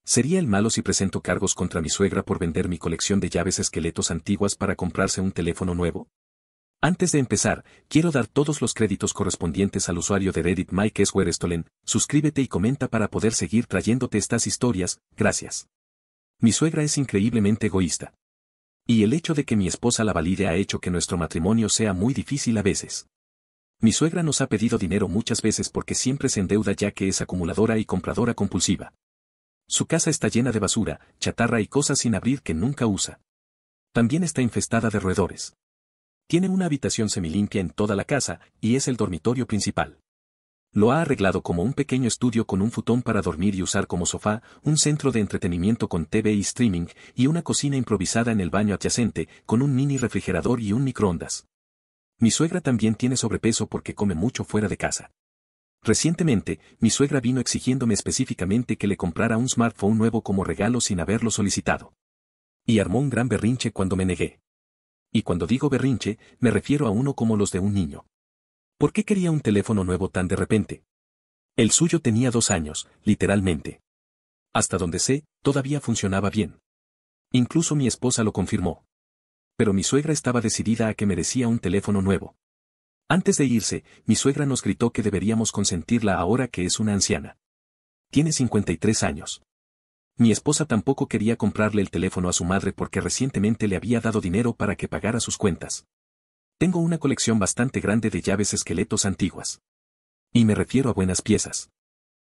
Sería el malo si presento cargos contra mi suegra por vender mi colección de llaves esqueletos antiguas para comprarse un teléfono nuevo. Antes de empezar, quiero dar todos los créditos correspondientes al usuario de Reddit Mike S. Werestolen. Suscríbete y comenta para poder seguir trayéndote estas historias, gracias. Mi suegra es increíblemente egoísta. Y el hecho de que mi esposa la valide ha hecho que nuestro matrimonio sea muy difícil a veces. Mi suegra nos ha pedido dinero muchas veces porque siempre se endeuda ya que es acumuladora y compradora compulsiva. Su casa está llena de basura, chatarra y cosas sin abrir que nunca usa. También está infestada de roedores. Tiene una habitación semilimpia en toda la casa, y es el dormitorio principal. Lo ha arreglado como un pequeño estudio con un futón para dormir y usar como sofá, un centro de entretenimiento con TV y streaming, y una cocina improvisada en el baño adyacente, con un mini refrigerador y un microondas. Mi suegra también tiene sobrepeso porque come mucho fuera de casa. Recientemente, mi suegra vino exigiéndome específicamente que le comprara un smartphone nuevo como regalo sin haberlo solicitado. Y armó un gran berrinche cuando me negué. Y cuando digo berrinche, me refiero a uno como los de un niño. ¿Por qué quería un teléfono nuevo tan de repente? El suyo tenía 2 años, literalmente. Hasta donde sé, todavía funcionaba bien. Incluso mi esposa lo confirmó. Pero mi suegra estaba decidida a que merecía un teléfono nuevo. Antes de irse, mi suegra nos gritó que deberíamos consentirla ahora que es una anciana. Tiene 53 años. Mi esposa tampoco quería comprarle el teléfono a su madre porque recientemente le había dado dinero para que pagara sus cuentas. Tengo una colección bastante grande de llaves esqueletos antiguas. Y me refiero a buenas piezas.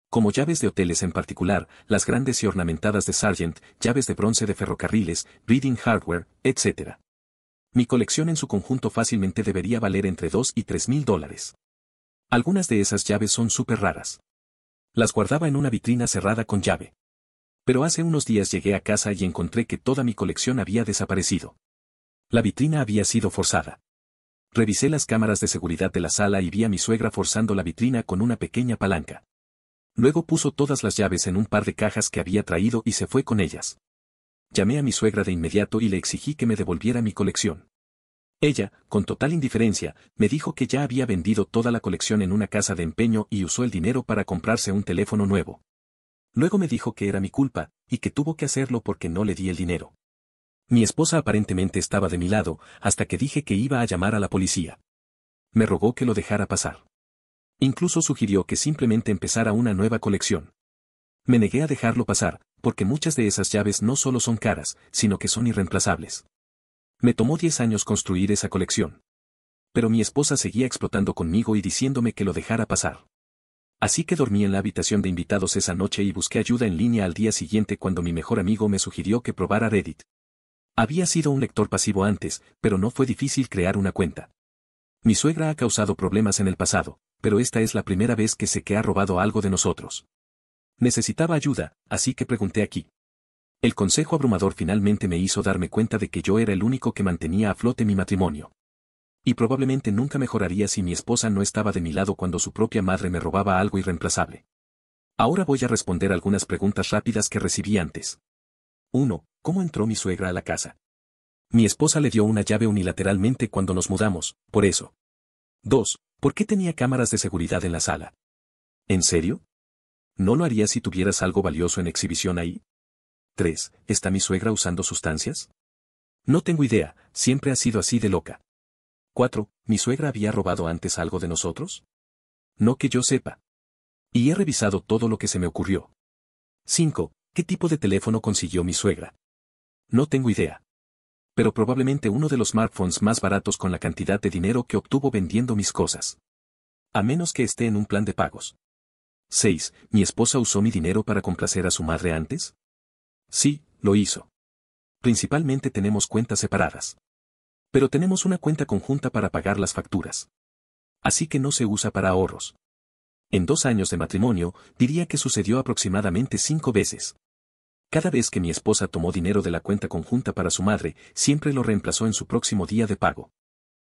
Como llaves de hoteles en particular, las grandes y ornamentadas de Sargent, llaves de bronce de ferrocarriles, Reading Hardware, etc. Mi colección en su conjunto fácilmente debería valer entre $2,000 y $3,000. Algunas de esas llaves son súper raras. Las guardaba en una vitrina cerrada con llave. Pero hace unos días llegué a casa y encontré que toda mi colección había desaparecido. La vitrina había sido forzada. Revisé las cámaras de seguridad de la sala y vi a mi suegra forzando la vitrina con una pequeña palanca. Luego puso todas las llaves en un par de cajas que había traído y se fue con ellas. Llamé a mi suegra de inmediato y le exigí que me devolviera mi colección. Ella, con total indiferencia, me dijo que ya había vendido toda la colección en una casa de empeño y usó el dinero para comprarse un teléfono nuevo. Luego me dijo que era mi culpa, y que tuvo que hacerlo porque no le di el dinero. Mi esposa aparentemente estaba de mi lado, hasta que dije que iba a llamar a la policía. Me rogó que lo dejara pasar. Incluso sugirió que simplemente empezara una nueva colección. Me negué a dejarlo pasar, porque muchas de esas llaves no solo son caras, sino que son irreemplazables. Me tomó 10 años construir esa colección. Pero mi esposa seguía explotando conmigo y diciéndome que lo dejara pasar. Así que dormí en la habitación de invitados esa noche y busqué ayuda en línea al día siguiente cuando mi mejor amigo me sugirió que probara Reddit. Había sido un lector pasivo antes, pero no fue difícil crear una cuenta. Mi suegra ha causado problemas en el pasado, pero esta es la primera vez que sé que ha robado algo de nosotros. Necesitaba ayuda, así que pregunté aquí. El consejo abrumador finalmente me hizo darme cuenta de que yo era el único que mantenía a flote mi matrimonio. Y probablemente nunca mejoraría si mi esposa no estaba de mi lado cuando su propia madre me robaba algo irreemplazable. Ahora voy a responder algunas preguntas rápidas que recibí antes. 1. ¿Cómo entró mi suegra a la casa? Mi esposa le dio una llave unilateralmente cuando nos mudamos, por eso. 2. ¿Por qué tenía cámaras de seguridad en la sala? ¿En serio? ¿No lo haría si tuvieras algo valioso en exhibición ahí? 3. ¿Está mi suegra usando sustancias? No tengo idea, siempre ha sido así de loca. 4. ¿Mi suegra había robado antes algo de nosotros? No que yo sepa. Y he revisado todo lo que se me ocurrió. 5. ¿Qué tipo de teléfono consiguió mi suegra? No tengo idea. Pero probablemente uno de los smartphones más baratos con la cantidad de dinero que obtuvo vendiendo mis cosas. A menos que esté en un plan de pagos. 6. ¿Mi esposa usó mi dinero para complacer a su madre antes? Sí, lo hizo. Principalmente tenemos cuentas separadas. Pero tenemos una cuenta conjunta para pagar las facturas. Así que no se usa para ahorros. En 2 años de matrimonio, diría que sucedió aproximadamente 5 veces. Cada vez que mi esposa tomó dinero de la cuenta conjunta para su madre, siempre lo reemplazó en su próximo día de pago.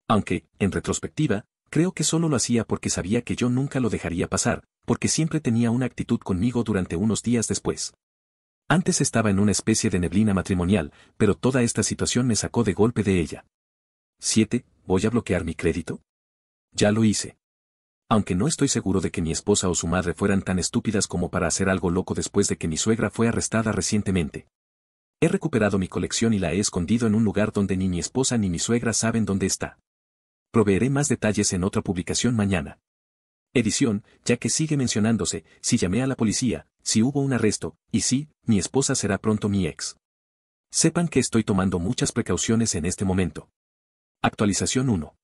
Aunque, en retrospectiva, creo que solo lo hacía porque sabía que yo nunca lo dejaría pasar, porque siempre tenía una actitud conmigo durante unos días después. Antes estaba en una especie de neblina matrimonial, pero toda esta situación me sacó de golpe de ella. 7. ¿Voy a bloquear mi crédito? Ya lo hice. Aunque no estoy seguro de que mi esposa o su madre fueran tan estúpidas como para hacer algo loco después de que mi suegra fue arrestada recientemente. He recuperado mi colección y la he escondido en un lugar donde ni mi esposa ni mi suegra saben dónde está. Proveeré más detalles en otra publicación mañana. Edición, ya que sigue mencionándose, si llamé a la policía, si hubo un arresto, y sí, mi esposa será pronto mi ex. Sepan que estoy tomando muchas precauciones en este momento. Actualización 1.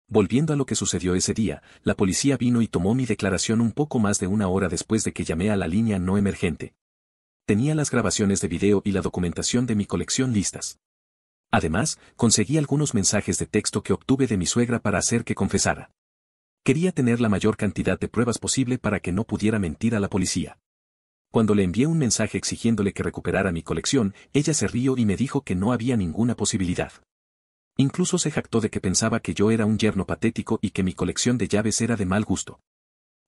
Volviendo a lo que sucedió ese día, la policía vino y tomó mi declaración un poco más de una hora después de que llamé a la línea no emergente. Tenía las grabaciones de video y la documentación de mi colección listas. Además, conseguí algunos mensajes de texto que obtuve de mi suegra para hacer que confesara. Quería tener la mayor cantidad de pruebas posible para que no pudiera mentir a la policía. Cuando le envié un mensaje exigiéndole que recuperara mi colección, ella se rió y me dijo que no había ninguna posibilidad. Incluso se jactó de que pensaba que yo era un yerno patético y que mi colección de llaves era de mal gusto.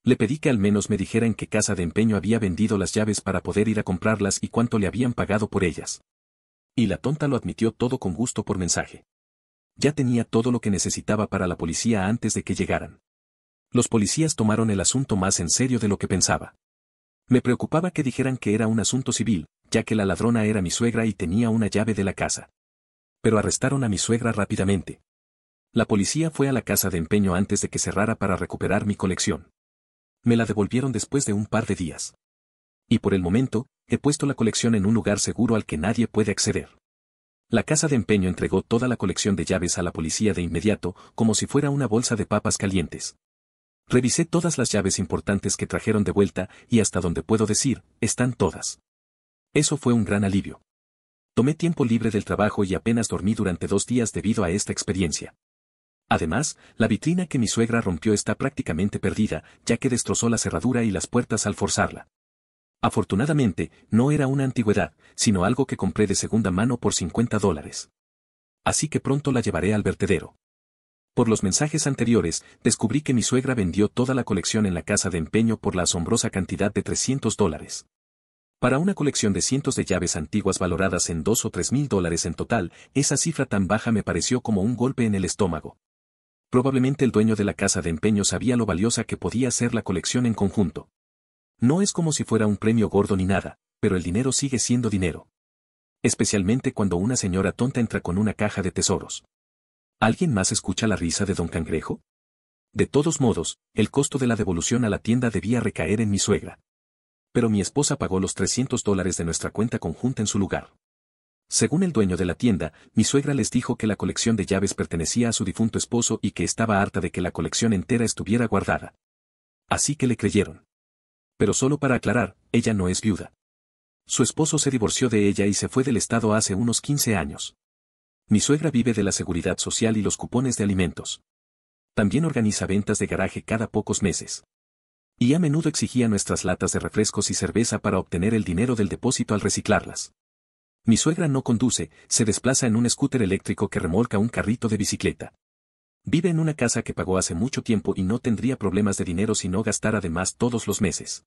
Le pedí que al menos me dijera en qué casa de empeño había vendido las llaves para poder ir a comprarlas y cuánto le habían pagado por ellas. Y la tonta lo admitió todo con gusto por mensaje. Ya tenía todo lo que necesitaba para la policía antes de que llegaran. Los policías tomaron el asunto más en serio de lo que pensaba. Me preocupaba que dijeran que era un asunto civil, ya que la ladrona era mi suegra y tenía una llave de la casa. Pero arrestaron a mi suegra rápidamente. La policía fue a la casa de empeño antes de que cerrara para recuperar mi colección. Me la devolvieron después de un par de días. Y por el momento, he puesto la colección en un lugar seguro al que nadie puede acceder. La casa de empeño entregó toda la colección de llaves a la policía de inmediato, como si fuera una bolsa de papas calientes. Revisé todas las llaves importantes que trajeron de vuelta y hasta donde puedo decir, están todas. Eso fue un gran alivio. Tomé tiempo libre del trabajo y apenas dormí durante 2 días debido a esta experiencia. Además, la vitrina que mi suegra rompió está prácticamente perdida, ya que destrozó la cerradura y las puertas al forzarla. Afortunadamente, no era una antigüedad, sino algo que compré de segunda mano por $50. Así que pronto la llevaré al vertedero. Por los mensajes anteriores, descubrí que mi suegra vendió toda la colección en la casa de empeño por la asombrosa cantidad de $300. Para una colección de cientos de llaves antiguas valoradas en $2 o $3,000 en total, esa cifra tan baja me pareció como un golpe en el estómago. Probablemente el dueño de la casa de empeño sabía lo valiosa que podía ser la colección en conjunto. No es como si fuera un premio gordo ni nada, pero el dinero sigue siendo dinero. Especialmente cuando una señora tonta entra con una caja de tesoros. ¿Alguien más escucha la risa de don Cangrejo? De todos modos, el costo de la devolución a la tienda debía recaer en mi suegra. Pero mi esposa pagó los $300 de nuestra cuenta conjunta en su lugar. Según el dueño de la tienda, mi suegra les dijo que la colección de llaves pertenecía a su difunto esposo y que estaba harta de que la colección entera estuviera guardada. Así que le creyeron. Pero solo para aclarar, ella no es viuda. Su esposo se divorció de ella y se fue del estado hace unos 15 años. Mi suegra vive de la seguridad social y los cupones de alimentos. También organiza ventas de garaje cada pocos meses. Y a menudo exigía nuestras latas de refrescos y cerveza para obtener el dinero del depósito al reciclarlas. Mi suegra no conduce, se desplaza en un scooter eléctrico que remolca un carrito de bicicleta. Vive en una casa que pagó hace mucho tiempo y no tendría problemas de dinero si no gastara de más todos los meses.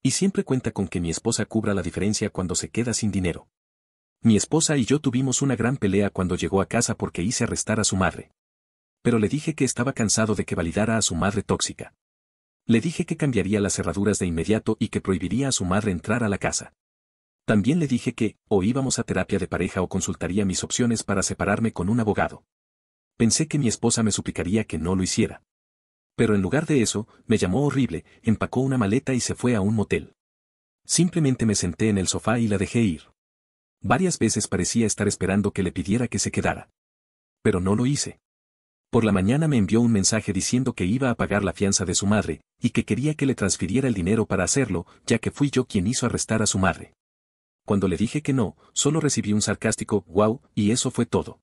Y siempre cuenta con que mi esposa cubra la diferencia cuando se queda sin dinero. Mi esposa y yo tuvimos una gran pelea cuando llegó a casa porque hice arrestar a su madre. Pero le dije que estaba cansado de que validara a su madre tóxica. Le dije que cambiaría las cerraduras de inmediato y que prohibiría a su madre entrar a la casa. También le dije que, o íbamos a terapia de pareja o consultaría mis opciones para separarme con un abogado. Pensé que mi esposa me suplicaría que no lo hiciera. Pero en lugar de eso, me llamó horrible, empacó una maleta y se fue a un motel. Simplemente me senté en el sofá y la dejé ir. Varias veces parecía estar esperando que le pidiera que se quedara. Pero no lo hice. Por la mañana me envió un mensaje diciendo que iba a pagar la fianza de su madre, y que quería que le transfiriera el dinero para hacerlo, ya que fui yo quien hizo arrestar a su madre. Cuando le dije que no, solo recibí un sarcástico «wow», y eso fue todo.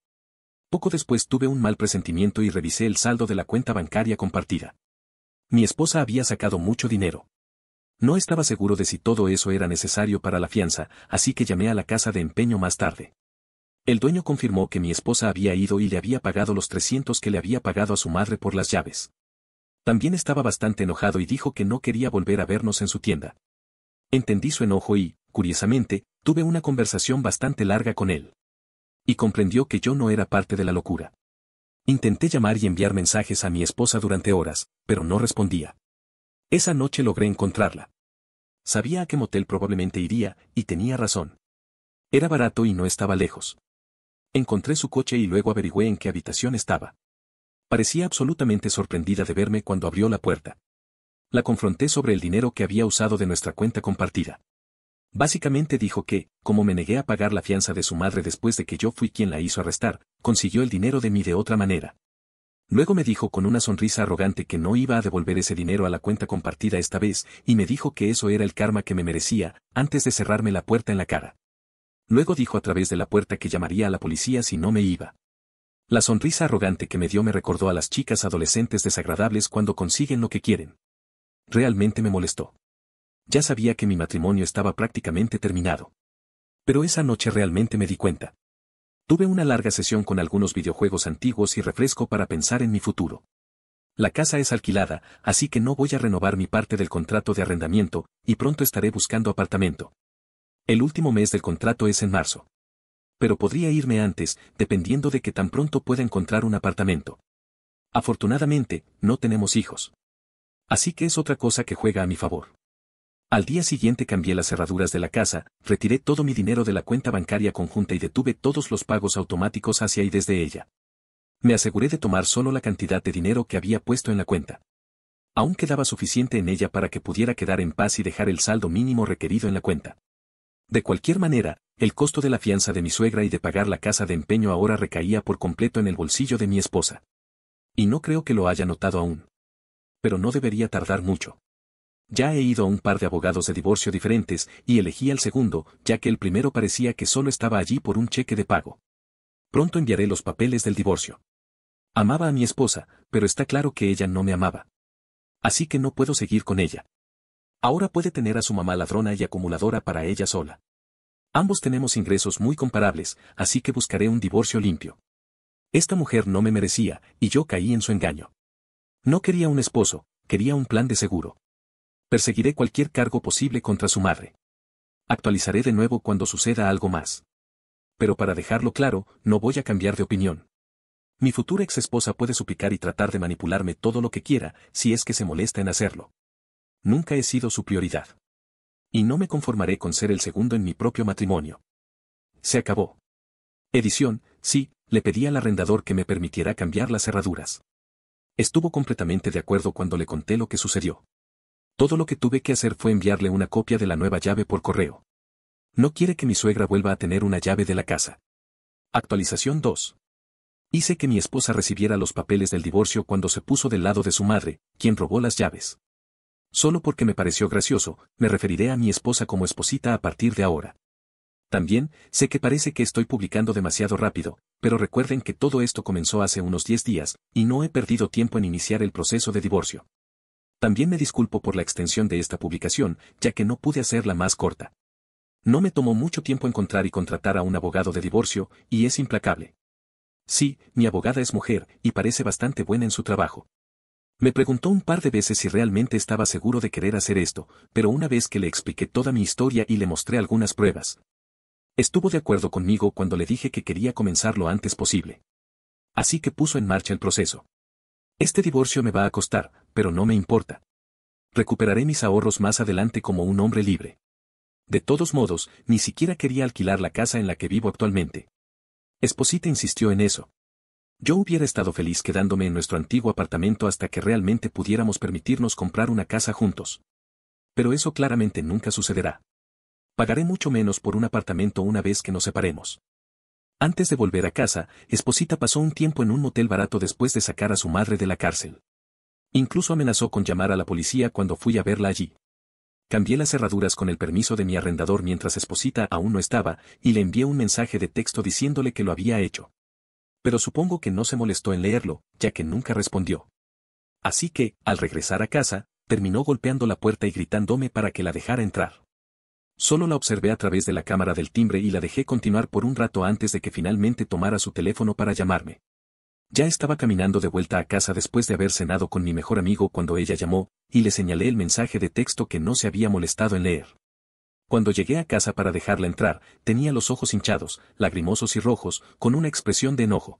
Poco después tuve un mal presentimiento y revisé el saldo de la cuenta bancaria compartida. Mi esposa había sacado mucho dinero. No estaba seguro de si todo eso era necesario para la fianza, así que llamé a la casa de empeño más tarde. El dueño confirmó que mi esposa había ido y le había pagado los $300 que le había pagado a su madre por las llaves. También estaba bastante enojado y dijo que no quería volver a vernos en su tienda. Entendí su enojo y, curiosamente, tuve una conversación bastante larga con él. Y comprendió que yo no era parte de la locura. Intenté llamar y enviar mensajes a mi esposa durante horas, pero no respondía. Esa noche logré encontrarla. Sabía a qué motel probablemente iría, y tenía razón. Era barato y no estaba lejos. Encontré su coche y luego averigüé en qué habitación estaba. Parecía absolutamente sorprendida de verme cuando abrió la puerta. La confronté sobre el dinero que había usado de nuestra cuenta compartida. Básicamente dijo que, como me negué a pagar la fianza de su madre después de que yo fui quien la hizo arrestar, consiguió el dinero de mí de otra manera. Luego me dijo con una sonrisa arrogante que no iba a devolver ese dinero a la cuenta compartida esta vez, y me dijo que eso era el karma que me merecía, antes de cerrarme la puerta en la cara. Luego dijo a través de la puerta que llamaría a la policía si no me iba. La sonrisa arrogante que me dio me recordó a las chicas adolescentes desagradables cuando consiguen lo que quieren. Realmente me molestó. Ya sabía que mi matrimonio estaba prácticamente terminado. Pero esa noche realmente me di cuenta. Tuve una larga sesión con algunos videojuegos antiguos y refresco para pensar en mi futuro. La casa es alquilada, así que no voy a renovar mi parte del contrato de arrendamiento, y pronto estaré buscando apartamento. El último mes del contrato es en marzo. Pero podría irme antes, dependiendo de que tan pronto pueda encontrar un apartamento. Afortunadamente, no tenemos hijos. Así que es otra cosa que juega a mi favor. Al día siguiente cambié las cerraduras de la casa, retiré todo mi dinero de la cuenta bancaria conjunta y detuve todos los pagos automáticos hacia y desde ella. Me aseguré de tomar solo la cantidad de dinero que había puesto en la cuenta. Aún quedaba suficiente en ella para que pudiera quedar en paz y dejar el saldo mínimo requerido en la cuenta. De cualquier manera, el costo de la fianza de mi suegra y de pagar la casa de empeño ahora recaía por completo en el bolsillo de mi esposa. Y no creo que lo haya notado aún. Pero no debería tardar mucho. Ya he ido a un par de abogados de divorcio diferentes y elegí al segundo, ya que el primero parecía que solo estaba allí por un cheque de pago. Pronto enviaré los papeles del divorcio. Amaba a mi esposa, pero está claro que ella no me amaba. Así que no puedo seguir con ella. Ahora puede tener a su mamá ladrona y acumuladora para ella sola. Ambos tenemos ingresos muy comparables, así que buscaré un divorcio limpio. Esta mujer no me merecía, y yo caí en su engaño. No quería un esposo, quería un plan de seguro. Perseguiré cualquier cargo posible contra su madre. Actualizaré de nuevo cuando suceda algo más. Pero para dejarlo claro, no voy a cambiar de opinión. Mi futura ex esposa puede suplicar y tratar de manipularme todo lo que quiera, si es que se molesta en hacerlo. Nunca he sido su prioridad. Y no me conformaré con ser el segundo en mi propio matrimonio. Se acabó. Edición, sí, le pedí al arrendador que me permitiera cambiar las cerraduras. Estuvo completamente de acuerdo cuando le conté lo que sucedió. Todo lo que tuve que hacer fue enviarle una copia de la nueva llave por correo. No quiere que mi suegra vuelva a tener una llave de la casa. Actualización 2. Hice que mi esposa recibiera los papeles del divorcio cuando se puso del lado de su madre, quien robó las llaves. Solo porque me pareció gracioso, me referiré a mi esposa como esposita a partir de ahora. También, sé que parece que estoy publicando demasiado rápido, pero recuerden que todo esto comenzó hace unos 10 días, y no he perdido tiempo en iniciar el proceso de divorcio. También me disculpo por la extensión de esta publicación, ya que no pude hacerla más corta. No me tomó mucho tiempo encontrar y contratar a un abogado de divorcio, y es implacable. Sí, mi abogada es mujer, y parece bastante buena en su trabajo. Me preguntó un par de veces si realmente estaba seguro de querer hacer esto, pero una vez que le expliqué toda mi historia y le mostré algunas pruebas, estuvo de acuerdo conmigo cuando le dije que quería comenzar lo antes posible. Así que puso en marcha el proceso. Este divorcio me va a costar, pero no me importa. Recuperaré mis ahorros más adelante como un hombre libre. De todos modos, ni siquiera quería alquilar la casa en la que vivo actualmente. Esposita insistió en eso. Yo hubiera estado feliz quedándome en nuestro antiguo apartamento hasta que realmente pudiéramos permitirnos comprar una casa juntos. Pero eso claramente nunca sucederá. Pagaré mucho menos por un apartamento una vez que nos separemos. Antes de volver a casa, Esposita pasó un tiempo en un motel barato después de sacar a su madre de la cárcel. Incluso amenazó con llamar a la policía cuando fui a verla allí. Cambié las cerraduras con el permiso de mi arrendador mientras Esposita aún no estaba, y le envié un mensaje de texto diciéndole que lo había hecho. Pero supongo que no se molestó en leerlo, ya que nunca respondió. Así que, al regresar a casa, terminó golpeando la puerta y gritándome para que la dejara entrar. Solo la observé a través de la cámara del timbre y la dejé continuar por un rato antes de que finalmente tomara su teléfono para llamarme. Ya estaba caminando de vuelta a casa después de haber cenado con mi mejor amigo cuando ella llamó, y le señalé el mensaje de texto que no se había molestado en leer. Cuando llegué a casa para dejarla entrar, tenía los ojos hinchados, lagrimosos y rojos, con una expresión de enojo.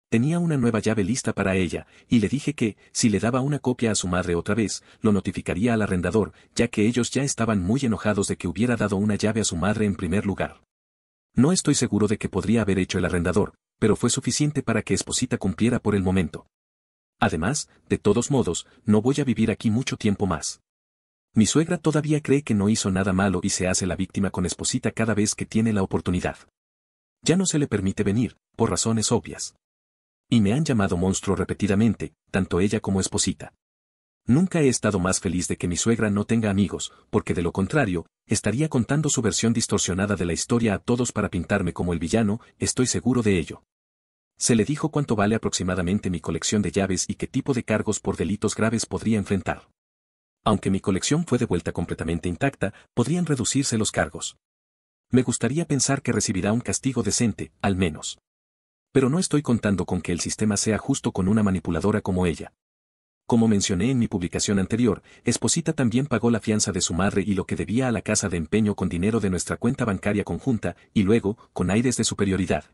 Tenía una nueva llave lista para ella, y le dije que, si le daba una copia a su madre otra vez, lo notificaría al arrendador, ya que ellos ya estaban muy enojados de que hubiera dado una llave a su madre en primer lugar. No estoy seguro de que podría haber hecho el arrendador, pero fue suficiente para que Esposita cumpliera por el momento. Además, de todos modos, no voy a vivir aquí mucho tiempo más. Mi suegra todavía cree que no hizo nada malo y se hace la víctima con Esposita cada vez que tiene la oportunidad. Ya no se le permite venir, por razones obvias. Y me han llamado monstruo repetidamente, tanto ella como Esposita. Nunca he estado más feliz de que mi suegra no tenga amigos, porque de lo contrario, estaría contando su versión distorsionada de la historia a todos para pintarme como el villano, estoy seguro de ello. Se le dijo cuánto vale aproximadamente mi colección de llaves y qué tipo de cargos por delitos graves podría enfrentar. Aunque mi colección fue devuelta completamente intacta, podrían reducirse los cargos. Me gustaría pensar que recibirá un castigo decente, al menos. Pero no estoy contando con que el sistema sea justo con una manipuladora como ella. Como mencioné en mi publicación anterior, Esposita también pagó la fianza de su madre y lo que debía a la casa de empeño con dinero de nuestra cuenta bancaria conjunta, y luego, con aires de superioridad.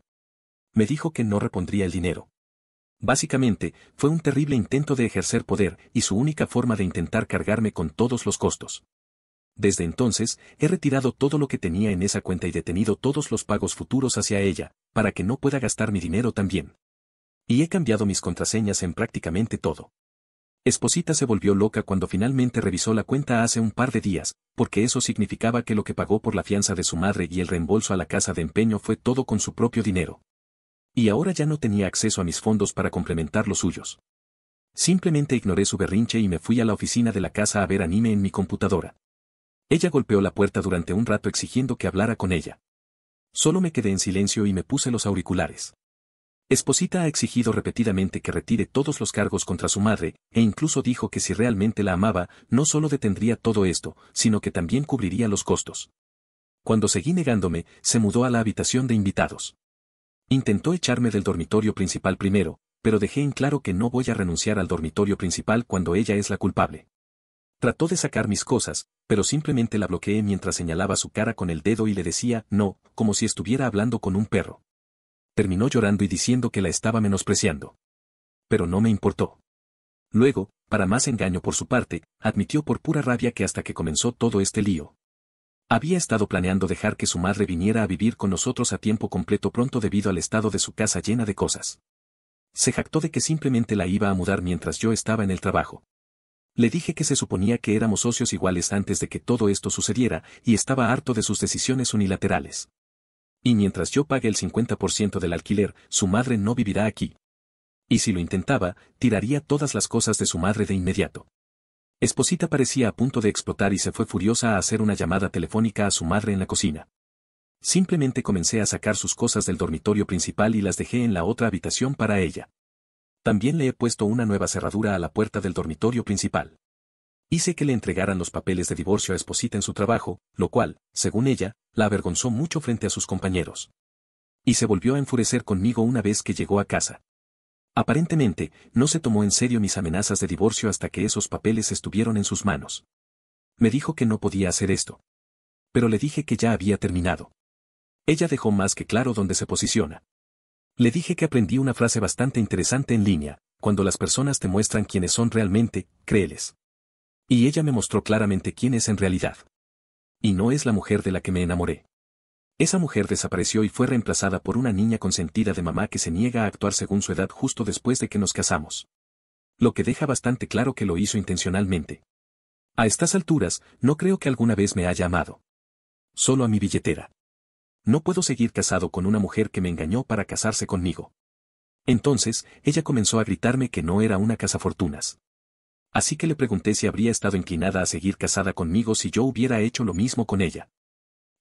Me dijo que no repondría el dinero. Básicamente, fue un terrible intento de ejercer poder y su única forma de intentar cargarme con todos los costos. Desde entonces, he retirado todo lo que tenía en esa cuenta y detenido todos los pagos futuros hacia ella, para que no pueda gastar mi dinero también. Y he cambiado mis contraseñas en prácticamente todo. Esposita se volvió loca cuando finalmente revisó la cuenta hace un par de días, porque eso significaba que lo que pagó por la fianza de su madre y el reembolso a la casa de empeño fue todo con su propio dinero. Y ahora ya no tenía acceso a mis fondos para complementar los suyos. Simplemente ignoré su berrinche y me fui a la oficina de la casa a ver anime en mi computadora. Ella golpeó la puerta durante un rato exigiendo que hablara con ella. Solo me quedé en silencio y me puse los auriculares. Esposita ha exigido repetidamente que retire todos los cargos contra su madre, e incluso dijo que si realmente la amaba, no solo detendría todo esto, sino que también cubriría los costos. Cuando seguí negándome, se mudó a la habitación de invitados. Intentó echarme del dormitorio principal primero, pero dejé en claro que no voy a renunciar al dormitorio principal cuando ella es la culpable. Trató de sacar mis cosas, pero simplemente la bloqueé mientras señalaba su cara con el dedo y le decía, no, como si estuviera hablando con un perro. Terminó llorando y diciendo que la estaba menospreciando. Pero no me importó. Luego, para más engaño por su parte, admitió por pura rabia que hasta que comenzó todo este lío. Había estado planeando dejar que su madre viniera a vivir con nosotros a tiempo completo pronto debido al estado de su casa llena de cosas. Se jactó de que simplemente la iba a mudar mientras yo estaba en el trabajo. Le dije que se suponía que éramos socios iguales antes de que todo esto sucediera, y estaba harto de sus decisiones unilaterales. Y mientras yo pague el 50% del alquiler, su madre no vivirá aquí. Y si lo intentaba, tiraría todas las cosas de su madre de inmediato. Esposita parecía a punto de explotar y se fue furiosa a hacer una llamada telefónica a su madre en la cocina. Simplemente comencé a sacar sus cosas del dormitorio principal y las dejé en la otra habitación para ella. También le he puesto una nueva cerradura a la puerta del dormitorio principal. Hice que le entregaran los papeles de divorcio a Esposita en su trabajo, lo cual, según ella, la avergonzó mucho frente a sus compañeros. Y se volvió a enfurecer conmigo una vez que llegó a casa. Aparentemente, no se tomó en serio mis amenazas de divorcio hasta que esos papeles estuvieron en sus manos. Me dijo que no podía hacer esto. Pero le dije que ya había terminado. Ella dejó más que claro dónde se posiciona. Le dije que aprendí una frase bastante interesante en línea: cuando las personas te muestran quiénes son realmente, créeles. Y ella me mostró claramente quién es en realidad. Y no es la mujer de la que me enamoré. Esa mujer desapareció y fue reemplazada por una niña consentida de mamá que se niega a actuar según su edad justo después de que nos casamos. Lo que deja bastante claro que lo hizo intencionalmente. A estas alturas, no creo que alguna vez me haya amado. Solo a mi billetera. No puedo seguir casado con una mujer que me engañó para casarse conmigo. Entonces, ella comenzó a gritarme que no era una cazafortunas. Así que le pregunté si habría estado inclinada a seguir casada conmigo si yo hubiera hecho lo mismo con ella.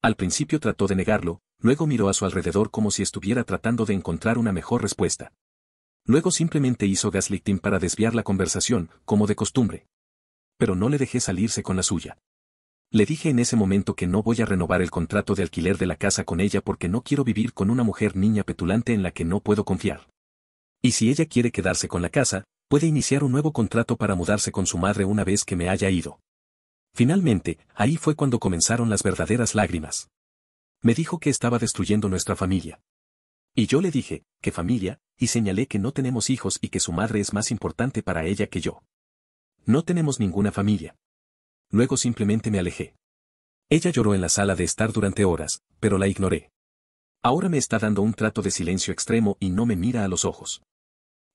Al principio trató de negarlo, luego miró a su alrededor como si estuviera tratando de encontrar una mejor respuesta. Luego simplemente hizo gaslighting para desviar la conversación, como de costumbre. Pero no le dejé salirse con la suya. Le dije en ese momento que no voy a renovar el contrato de alquiler de la casa con ella porque no quiero vivir con una mujer niña petulante en la que no puedo confiar. Y si ella quiere quedarse con la casa, puede iniciar un nuevo contrato para mudarse con su madre una vez que me haya ido. Finalmente, ahí fue cuando comenzaron las verdaderas lágrimas. Me dijo que estaba destruyendo nuestra familia. Y yo le dije, ¿qué familia? Y señalé que no tenemos hijos y que su madre es más importante para ella que yo. No tenemos ninguna familia. Luego simplemente me alejé. Ella lloró en la sala de estar durante horas, pero la ignoré. Ahora me está dando un trato de silencio extremo y no me mira a los ojos.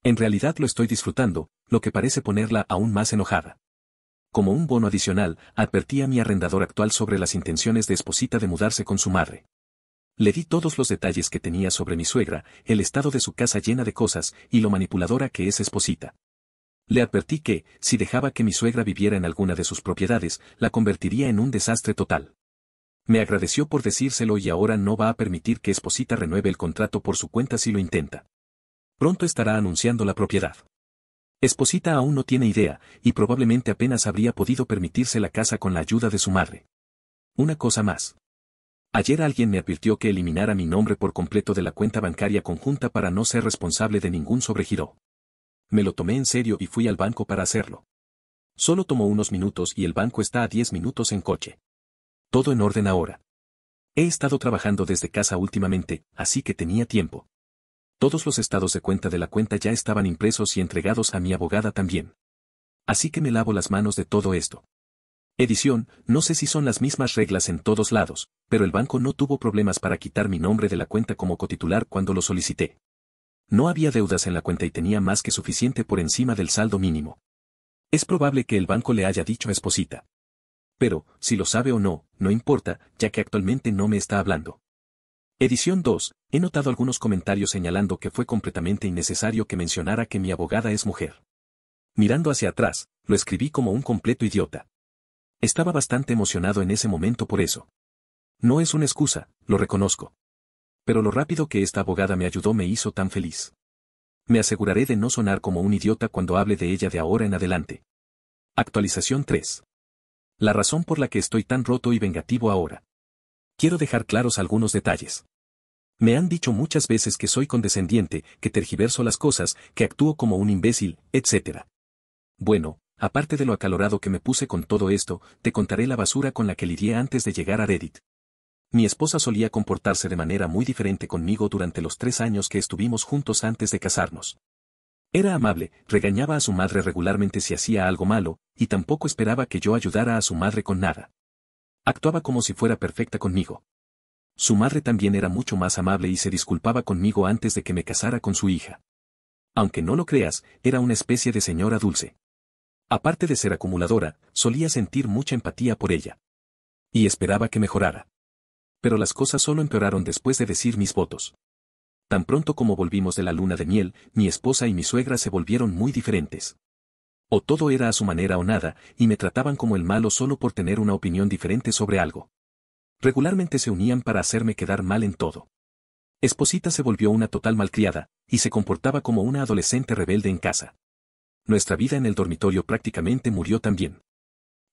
En realidad lo estoy disfrutando, lo que parece ponerla aún más enojada. Como un bono adicional, advertí a mi arrendador actual sobre las intenciones de Esposita de mudarse con su madre. Le di todos los detalles que tenía sobre mi suegra, el estado de su casa llena de cosas y lo manipuladora que es Esposita. Le advertí que, si dejaba que mi suegra viviera en alguna de sus propiedades, la convertiría en un desastre total. Me agradeció por decírselo y ahora no va a permitir que Esposita renueve el contrato por su cuenta si lo intenta. Pronto estará anunciando la propiedad. Esposita aún no tiene idea, y probablemente apenas habría podido permitirse la casa con la ayuda de su madre. Una cosa más. Ayer alguien me advirtió que eliminara mi nombre por completo de la cuenta bancaria conjunta para no ser responsable de ningún sobregiro. Me lo tomé en serio y fui al banco para hacerlo. Solo tomó unos minutos y el banco está a 10 minutos en coche. Todo en orden ahora. He estado trabajando desde casa últimamente, así que tenía tiempo. Todos los estados de cuenta de la cuenta ya estaban impresos y entregados a mi abogada también. Así que me lavo las manos de todo esto. Edición, no sé si son las mismas reglas en todos lados, pero el banco no tuvo problemas para quitar mi nombre de la cuenta como cotitular cuando lo solicité. No había deudas en la cuenta y tenía más que suficiente por encima del saldo mínimo. Es probable que el banco le haya dicho a Esposita. Pero, si lo sabe o no, no importa, ya que actualmente no me está hablando. Edición 2. He notado algunos comentarios señalando que fue completamente innecesario que mencionara que mi abogada es mujer. Mirando hacia atrás, lo escribí como un completo idiota. Estaba bastante emocionado en ese momento por eso. No es una excusa, lo reconozco. Pero lo rápido que esta abogada me ayudó me hizo tan feliz. Me aseguraré de no sonar como un idiota cuando hable de ella de ahora en adelante. Actualización 3. La razón por la que estoy tan roto y vengativo ahora. Quiero dejar claros algunos detalles. Me han dicho muchas veces que soy condescendiente, que tergiverso las cosas, que actúo como un imbécil, etc. Bueno, aparte de lo acalorado que me puse con todo esto, te contaré la basura con la que lidié antes de llegar a Reddit. Mi esposa solía comportarse de manera muy diferente conmigo durante los 3 años que estuvimos juntos antes de casarnos. Era amable, regañaba a su madre regularmente si hacía algo malo, y tampoco esperaba que yo ayudara a su madre con nada. Actuaba como si fuera perfecta conmigo. Su madre también era mucho más amable y se disculpaba conmigo antes de que me casara con su hija. Aunque no lo creas, era una especie de señora dulce. Aparte de ser acumuladora, solía sentir mucha empatía por ella. Y esperaba que mejorara. Pero las cosas solo empeoraron después de decir mis votos. Tan pronto como volvimos de la luna de miel, mi esposa y mi suegra se volvieron muy diferentes. O todo era a su manera o nada, y me trataban como el malo solo por tener una opinión diferente sobre algo. Regularmente se unían para hacerme quedar mal en todo. Esposita se volvió una total malcriada, y se comportaba como una adolescente rebelde en casa. Nuestra vida en el dormitorio prácticamente murió también.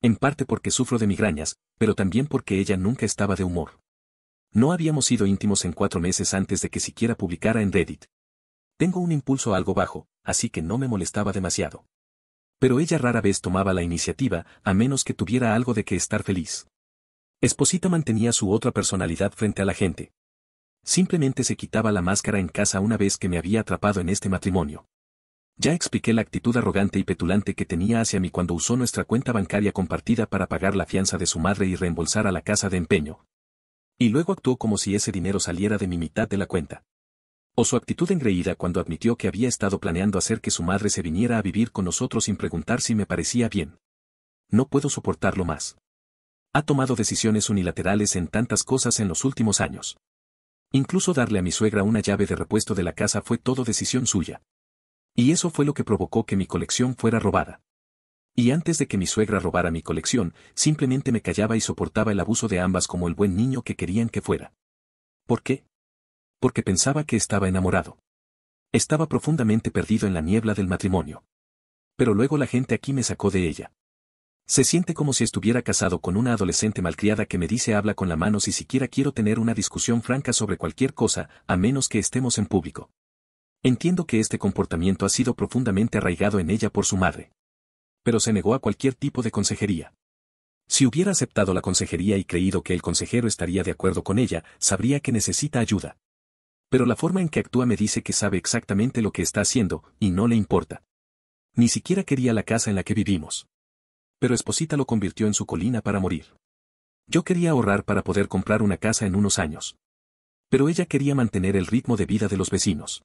En parte porque sufro de migrañas, pero también porque ella nunca estaba de humor. No habíamos sido íntimos en 4 meses antes de que siquiera publicara en Reddit. Tengo un impulso algo bajo, así que no me molestaba demasiado. Pero ella rara vez tomaba la iniciativa, a menos que tuviera algo de que estar feliz. Esposita mantenía su otra personalidad frente a la gente. Simplemente se quitaba la máscara en casa una vez que me había atrapado en este matrimonio. Ya expliqué la actitud arrogante y petulante que tenía hacia mí cuando usó nuestra cuenta bancaria compartida para pagar la fianza de su madre y reembolsar a la casa de empeño. Y luego actuó como si ese dinero saliera de mi mitad de la cuenta. O su actitud engreída cuando admitió que había estado planeando hacer que su madre se viniera a vivir con nosotros sin preguntar si me parecía bien. No puedo soportarlo más. Ha tomado decisiones unilaterales en tantas cosas en los últimos años. Incluso darle a mi suegra una llave de repuesto de la casa fue todo decisión suya. Y eso fue lo que provocó que mi colección fuera robada. Y antes de que mi suegra robara mi colección, simplemente me callaba y soportaba el abuso de ambas como el buen niño que querían que fuera. ¿Por qué? Porque pensaba que estaba enamorado. Estaba profundamente perdido en la niebla del matrimonio. Pero luego la gente aquí me sacó de ella. Se siente como si estuviera casado con una adolescente malcriada que me dice habla con la mano si siquiera quiero tener una discusión franca sobre cualquier cosa, a menos que estemos en público. Entiendo que este comportamiento ha sido profundamente arraigado en ella por su madre. Pero se negó a cualquier tipo de consejería. Si hubiera aceptado la consejería y creído que el consejero estaría de acuerdo con ella, sabría que necesita ayuda. Pero la forma en que actúa me dice que sabe exactamente lo que está haciendo, y no le importa. Ni siquiera quería la casa en la que vivimos. Pero Esposita lo convirtió en su colina para morir. Yo quería ahorrar para poder comprar una casa en unos años. Pero ella quería mantener el ritmo de vida de los vecinos.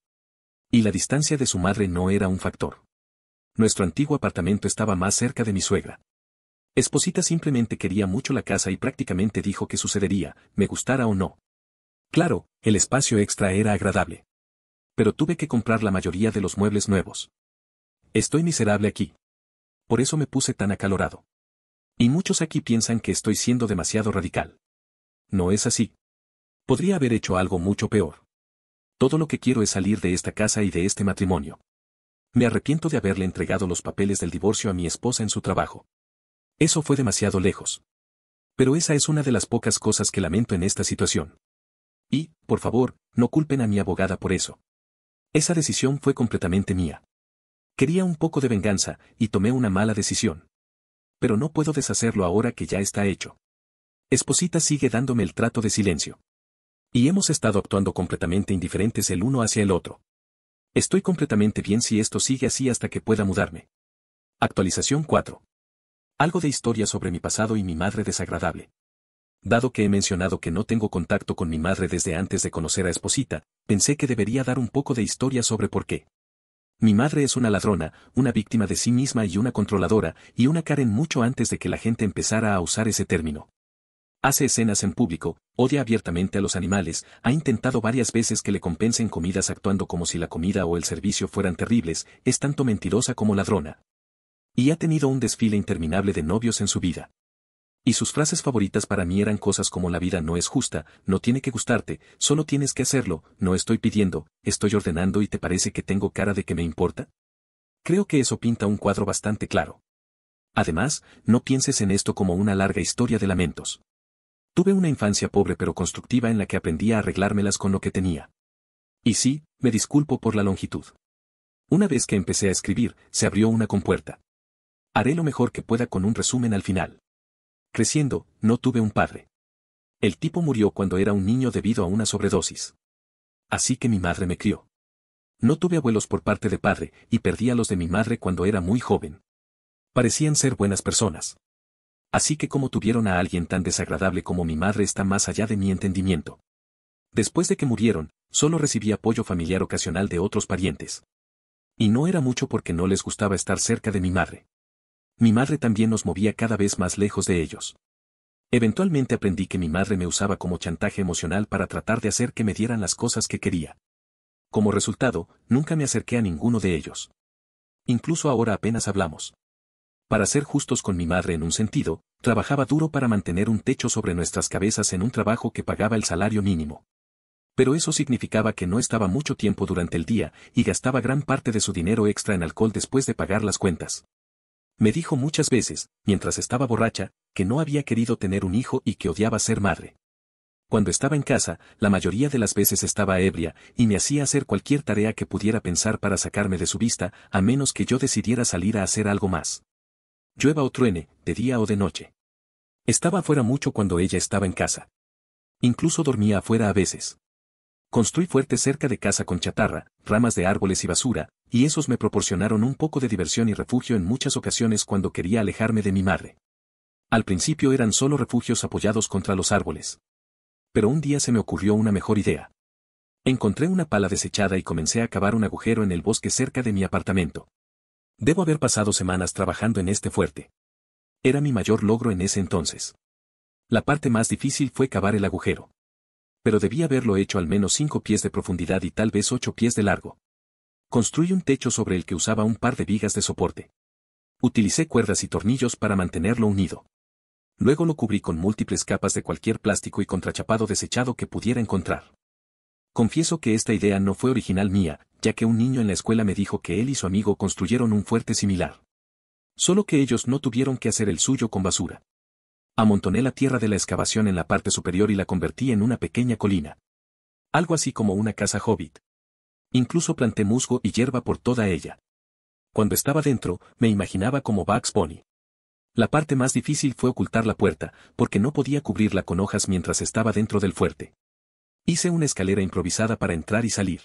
Y la distancia de su madre no era un factor. Nuestro antiguo apartamento estaba más cerca de mi suegra. Esposita simplemente quería mucho la casa y prácticamente dijo que sucedería, me gustara o no. Claro, el espacio extra era agradable. Pero tuve que comprar la mayoría de los muebles nuevos. Estoy miserable aquí. Por eso me puse tan acalorado. Y muchos aquí piensan que estoy siendo demasiado radical. No es así. Podría haber hecho algo mucho peor. Todo lo que quiero es salir de esta casa y de este matrimonio. Me arrepiento de haberle entregado los papeles del divorcio a mi esposa en su trabajo. Eso fue demasiado lejos. Pero esa es una de las pocas cosas que lamento en esta situación. Y, por favor, no culpen a mi abogada por eso. Esa decisión fue completamente mía. Quería un poco de venganza, y tomé una mala decisión. Pero no puedo deshacerlo ahora que ya está hecho. Esposita sigue dándome el trato de silencio. Y hemos estado actuando completamente indiferentes el uno hacia el otro. Estoy completamente bien si esto sigue así hasta que pueda mudarme. Actualización 4. Algo de historia sobre mi pasado y mi madre desagradable. Dado que he mencionado que no tengo contacto con mi madre desde antes de conocer a Esposita, pensé que debería dar un poco de historia sobre por qué. Mi madre es una ladrona, una víctima de sí misma y una controladora, y una Karen mucho antes de que la gente empezara a usar ese término. Hace escenas en público, odia abiertamente a los animales, ha intentado varias veces que le compensen comidas actuando como si la comida o el servicio fueran terribles, es tanto mentirosa como ladrona. Y ha tenido un desfile interminable de novios en su vida. Y sus frases favoritas para mí eran cosas como la vida no es justa, no tiene que gustarte, solo tienes que hacerlo, no estoy pidiendo, estoy ordenando y ¿te parece que tengo cara de que me importa? Creo que eso pinta un cuadro bastante claro. Además, no pienses en esto como una larga historia de lamentos. Tuve una infancia pobre pero constructiva en la que aprendí a arreglármelas con lo que tenía. Y sí, me disculpo por la longitud. Una vez que empecé a escribir, se abrió una compuerta. Haré lo mejor que pueda con un resumen al final. Creciendo, no tuve un padre. El tipo murió cuando era un niño debido a una sobredosis. Así que mi madre me crió. No tuve abuelos por parte de padre, y perdí a los de mi madre cuando era muy joven. Parecían ser buenas personas. Así que como tuvieron a alguien tan desagradable como mi madre está más allá de mi entendimiento. Después de que murieron, solo recibí apoyo familiar ocasional de otros parientes. Y no era mucho porque no les gustaba estar cerca de mi madre. Mi madre también nos movía cada vez más lejos de ellos. Eventualmente aprendí que mi madre me usaba como chantaje emocional para tratar de hacer que me dieran las cosas que quería. Como resultado, nunca me acerqué a ninguno de ellos. Incluso ahora apenas hablamos. Para ser justos con mi madre en un sentido, trabajaba duro para mantener un techo sobre nuestras cabezas en un trabajo que pagaba el salario mínimo. Pero eso significaba que no estaba mucho tiempo durante el día y gastaba gran parte de su dinero extra en alcohol después de pagar las cuentas. Me dijo muchas veces, mientras estaba borracha, que no había querido tener un hijo y que odiaba ser madre. Cuando estaba en casa, la mayoría de las veces estaba ebria, y me hacía hacer cualquier tarea que pudiera pensar para sacarme de su vista, a menos que yo decidiera salir a hacer algo más. Llueva o truene, de día o de noche. Estaba afuera mucho cuando ella estaba en casa. Incluso dormía afuera a veces. Construí fuertes cerca de casa con chatarra, ramas de árboles y basura, y esos me proporcionaron un poco de diversión y refugio en muchas ocasiones cuando quería alejarme de mi madre. Al principio eran solo refugios apoyados contra los árboles. Pero un día se me ocurrió una mejor idea. Encontré una pala desechada y comencé a cavar un agujero en el bosque cerca de mi apartamento. Debo haber pasado semanas trabajando en este fuerte. Era mi mayor logro en ese entonces. La parte más difícil fue cavar el agujero. Pero debí haberlo hecho al menos 5 pies de profundidad y tal vez 8 pies de largo. Construí un techo sobre el que usaba un par de vigas de soporte. Utilicé cuerdas y tornillos para mantenerlo unido. Luego lo cubrí con múltiples capas de cualquier plástico y contrachapado desechado que pudiera encontrar. Confieso que esta idea no fue original mía, ya que un niño en la escuela me dijo que él y su amigo construyeron un fuerte similar. Solo que ellos no tuvieron que hacer el suyo con basura. Amontoné la tierra de la excavación en la parte superior y la convertí en una pequeña colina. Algo así como una casa hobbit. Incluso planté musgo y hierba por toda ella. Cuando estaba dentro, me imaginaba como Bugs Bunny. La parte más difícil fue ocultar la puerta, porque no podía cubrirla con hojas mientras estaba dentro del fuerte. Hice una escalera improvisada para entrar y salir.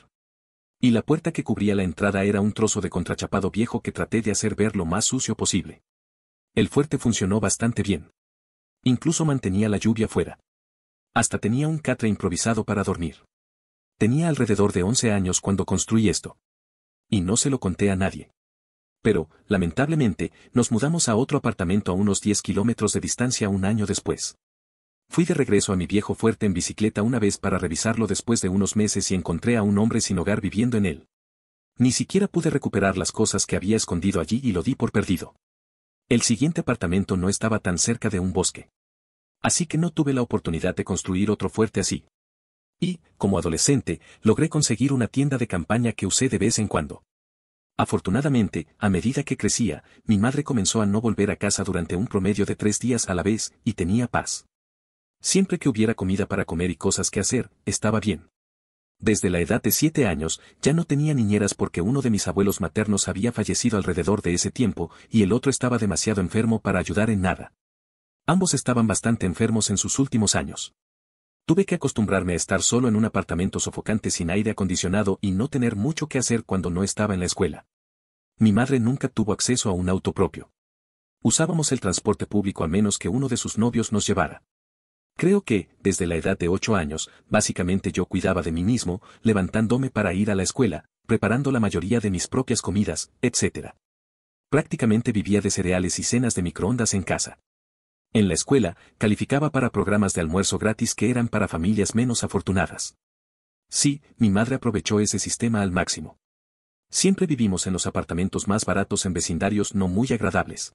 Y la puerta que cubría la entrada era un trozo de contrachapado viejo que traté de hacer ver lo más sucio posible. El fuerte funcionó bastante bien. Incluso mantenía la lluvia fuera. Hasta tenía un catre improvisado para dormir. Tenía alrededor de 11 años cuando construí esto. Y no se lo conté a nadie. Pero, lamentablemente, nos mudamos a otro apartamento a unos 10 kilómetros de distancia un año después. Fui de regreso a mi viejo fuerte en bicicleta una vez para revisarlo después de unos meses y encontré a un hombre sin hogar viviendo en él. Ni siquiera pude recuperar las cosas que había escondido allí y lo di por perdido. El siguiente apartamento no estaba tan cerca de un bosque. Así que no tuve la oportunidad de construir otro fuerte así. Y, como adolescente, logré conseguir una tienda de campaña que usé de vez en cuando. Afortunadamente, a medida que crecía, mi madre comenzó a no volver a casa durante un promedio de 3 días a la vez, y tenía paz. Siempre que hubiera comida para comer y cosas que hacer, estaba bien. Desde la edad de 7 años, ya no tenía niñeras porque uno de mis abuelos maternos había fallecido alrededor de ese tiempo, y el otro estaba demasiado enfermo para ayudar en nada. Ambos estaban bastante enfermos en sus últimos años. Tuve que acostumbrarme a estar solo en un apartamento sofocante sin aire acondicionado y no tener mucho que hacer cuando no estaba en la escuela. Mi madre nunca tuvo acceso a un auto propio. Usábamos el transporte público a menos que uno de sus novios nos llevara. Creo que, desde la edad de 8 años, básicamente yo cuidaba de mí mismo, levantándome para ir a la escuela, preparando la mayoría de mis propias comidas, etc. Prácticamente vivía de cereales y cenas de microondas en casa. En la escuela, calificaba para programas de almuerzo gratis que eran para familias menos afortunadas. Sí, mi madre aprovechó ese sistema al máximo. Siempre vivimos en los apartamentos más baratos en vecindarios no muy agradables.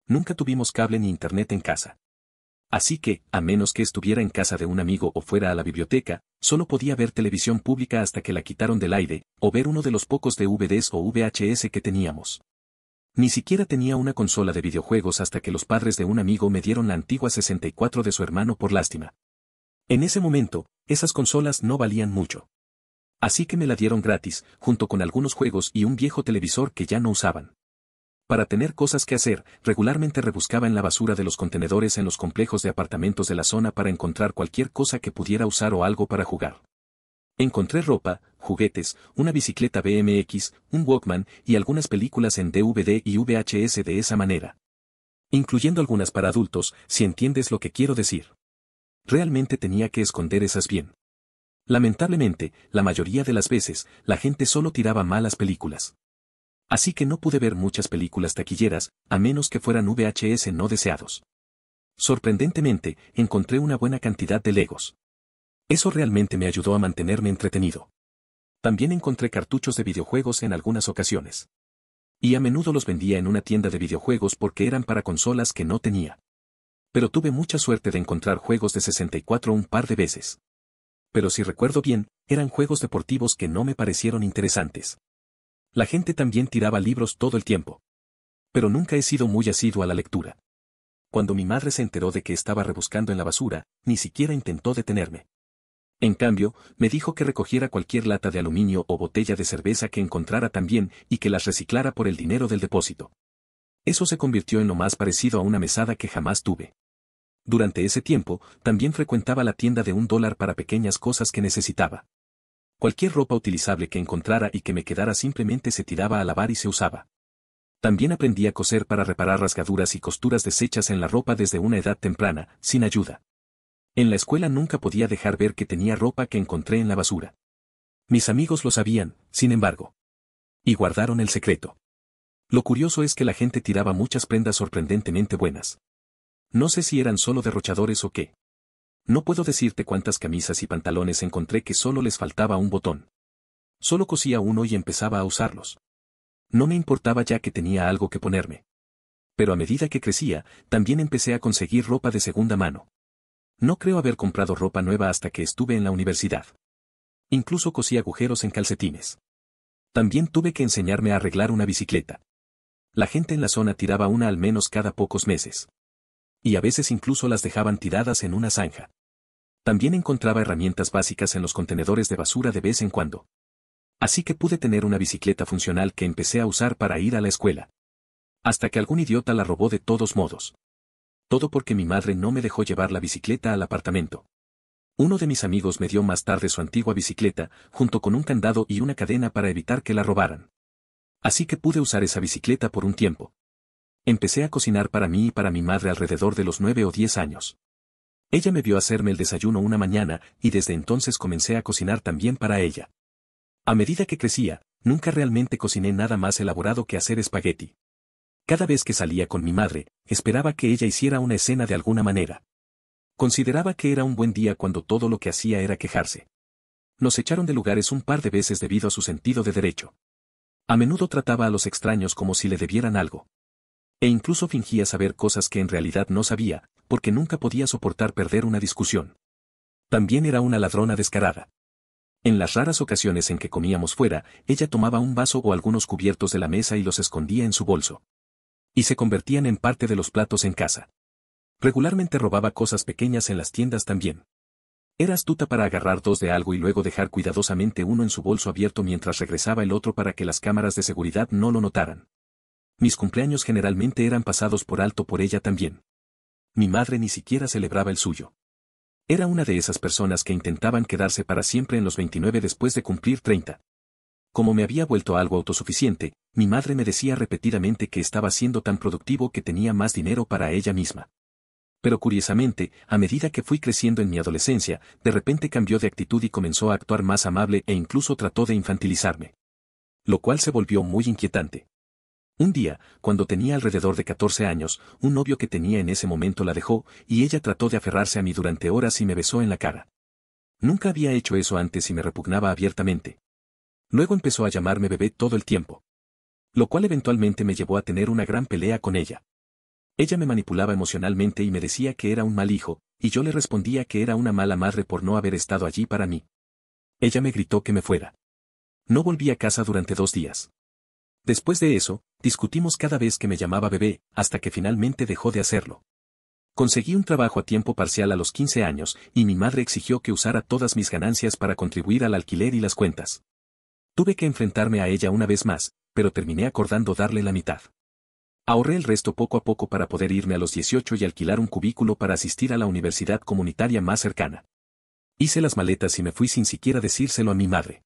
Nunca tuvimos cable ni internet en casa. Así que, a menos que estuviera en casa de un amigo o fuera a la biblioteca, solo podía ver televisión pública hasta que la quitaron del aire, o ver uno de los pocos DVDs o VHS que teníamos. Ni siquiera tenía una consola de videojuegos hasta que los padres de un amigo me dieron la antigua 64 de su hermano por lástima. En ese momento, esas consolas no valían mucho. Así que me la dieron gratis, junto con algunos juegos y un viejo televisor que ya no usaban. Para tener cosas que hacer, regularmente rebuscaba en la basura de los contenedores en los complejos de apartamentos de la zona para encontrar cualquier cosa que pudiera usar o algo para jugar. Encontré ropa, juguetes, una bicicleta BMX, un Walkman y algunas películas en DVD y VHS de esa manera. Incluyendo algunas para adultos, si entiendes lo que quiero decir. Realmente tenía que esconder esas bien. Lamentablemente, la mayoría de las veces, la gente solo tiraba malas películas. Así que no pude ver muchas películas taquilleras, a menos que fueran VHS no deseados. Sorprendentemente, encontré una buena cantidad de Legos. Eso realmente me ayudó a mantenerme entretenido. También encontré cartuchos de videojuegos en algunas ocasiones. Y a menudo los vendía en una tienda de videojuegos porque eran para consolas que no tenía. Pero tuve mucha suerte de encontrar juegos de 64 un par de veces. Pero si recuerdo bien, eran juegos deportivos que no me parecieron interesantes. La gente también tiraba libros todo el tiempo. Pero nunca he sido muy asiduo a la lectura. Cuando mi madre se enteró de que estaba rebuscando en la basura, ni siquiera intentó detenerme. En cambio, me dijo que recogiera cualquier lata de aluminio o botella de cerveza que encontrara también y que las reciclara por el dinero del depósito. Eso se convirtió en lo más parecido a una mesada que jamás tuve. Durante ese tiempo, también frecuentaba la tienda de $1 para pequeñas cosas que necesitaba. Cualquier ropa utilizable que encontrara y que me quedara simplemente se tiraba a lavar y se usaba. También aprendí a coser para reparar rasgaduras y costuras deshechas en la ropa desde una edad temprana, sin ayuda. En la escuela nunca podía dejar ver que tenía ropa que encontré en la basura. Mis amigos lo sabían, sin embargo. Y guardaron el secreto. Lo curioso es que la gente tiraba muchas prendas sorprendentemente buenas. No sé si eran solo derrochadores o qué. No puedo decirte cuántas camisas y pantalones encontré que solo les faltaba un botón. Solo cosía uno y empezaba a usarlos. No me importaba ya que tenía algo que ponerme. Pero a medida que crecía, también empecé a conseguir ropa de segunda mano. No creo haber comprado ropa nueva hasta que estuve en la universidad. Incluso cosí agujeros en calcetines. También tuve que enseñarme a arreglar una bicicleta. La gente en la zona tiraba una al menos cada pocos meses. Y a veces incluso las dejaban tiradas en una zanja. También encontraba herramientas básicas en los contenedores de basura de vez en cuando. Así que pude tener una bicicleta funcional que empecé a usar para ir a la escuela. Hasta que algún idiota la robó de todos modos. Todo porque mi madre no me dejó llevar la bicicleta al apartamento. Uno de mis amigos me dio más tarde su antigua bicicleta, junto con un candado y una cadena para evitar que la robaran. Así que pude usar esa bicicleta por un tiempo. Empecé a cocinar para mí y para mi madre alrededor de los 9 o 10 años. Ella me vio hacerme el desayuno una mañana, y desde entonces comencé a cocinar también para ella. A medida que crecía, nunca realmente cociné nada más elaborado que hacer espagueti. Cada vez que salía con mi madre, esperaba que ella hiciera una escena de alguna manera. Consideraba que era un buen día cuando todo lo que hacía era quejarse. Nos echaron de lugares un par de veces debido a su sentido de derecho. A menudo trataba a los extraños como si le debieran algo. E incluso fingía saber cosas que en realidad no sabía, porque nunca podía soportar perder una discusión. También era una ladrona descarada. En las raras ocasiones en que comíamos fuera, ella tomaba un vaso o algunos cubiertos de la mesa y los escondía en su bolso. Y se convertían en parte de los platos en casa. Regularmente robaba cosas pequeñas en las tiendas también. Era astuta para agarrar dos de algo y luego dejar cuidadosamente uno en su bolso abierto mientras regresaba el otro para que las cámaras de seguridad no lo notaran. Mis cumpleaños generalmente eran pasados por alto por ella también. Mi madre ni siquiera celebraba el suyo. Era una de esas personas que intentaban quedarse para siempre en los 29 después de cumplir 30. Como me había vuelto algo autosuficiente, mi madre me decía repetidamente que estaba siendo tan productivo que tenía más dinero para ella misma. Pero curiosamente, a medida que fui creciendo en mi adolescencia, de repente cambió de actitud y comenzó a actuar más amable e incluso trató de infantilizarme. Lo cual se volvió muy inquietante. Un día, cuando tenía alrededor de 14 años, un novio que tenía en ese momento la dejó, y ella trató de aferrarse a mí durante horas y me besó en la cara. Nunca había hecho eso antes y me repugnaba abiertamente. Luego empezó a llamarme bebé todo el tiempo. Lo cual eventualmente me llevó a tener una gran pelea con ella. Ella me manipulaba emocionalmente y me decía que era un mal hijo, y yo le respondía que era una mala madre por no haber estado allí para mí. Ella me gritó que me fuera. No volví a casa durante 2 días. Después de eso, discutimos cada vez que me llamaba bebé, hasta que finalmente dejó de hacerlo. Conseguí un trabajo a tiempo parcial a los 15 años, y mi madre exigió que usara todas mis ganancias para contribuir al alquiler y las cuentas. Tuve que enfrentarme a ella una vez más, pero terminé acordando darle la mitad. Ahorré el resto poco a poco para poder irme a los 18 y alquilar un cubículo para asistir a la universidad comunitaria más cercana. Hice las maletas y me fui sin siquiera decírselo a mi madre.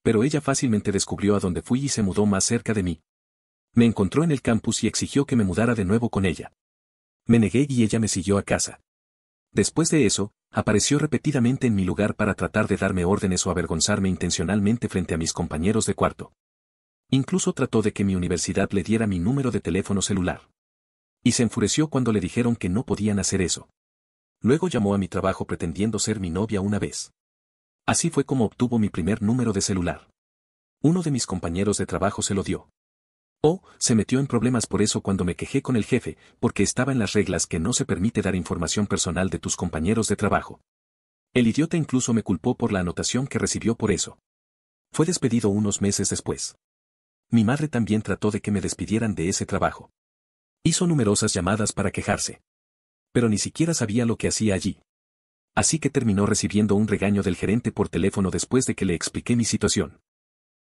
Pero ella fácilmente descubrió a dónde fui y se mudó más cerca de mí. Me encontró en el campus y exigió que me mudara de nuevo con ella. Me negué y ella me siguió a casa. Después de eso, apareció repetidamente en mi lugar para tratar de darme órdenes o avergonzarme intencionalmente frente a mis compañeros de cuarto. Incluso trató de que mi universidad le diera mi número de teléfono celular. Y se enfureció cuando le dijeron que no podían hacer eso. Luego llamó a mi trabajo pretendiendo ser mi novia una vez. Así fue como obtuvo mi primer número de celular. Uno de mis compañeros de trabajo se lo dio. Se metió en problemas por eso cuando me quejé con el jefe, porque estaba en las reglas que no se permite dar información personal de tus compañeros de trabajo. El idiota incluso me culpó por la anotación que recibió por eso. Fue despedido unos meses después. Mi madre también trató de que me despidieran de ese trabajo. Hizo numerosas llamadas para quejarse. Pero ni siquiera sabía lo que hacía allí. Así que terminó recibiendo un regaño del gerente por teléfono después de que le expliqué mi situación.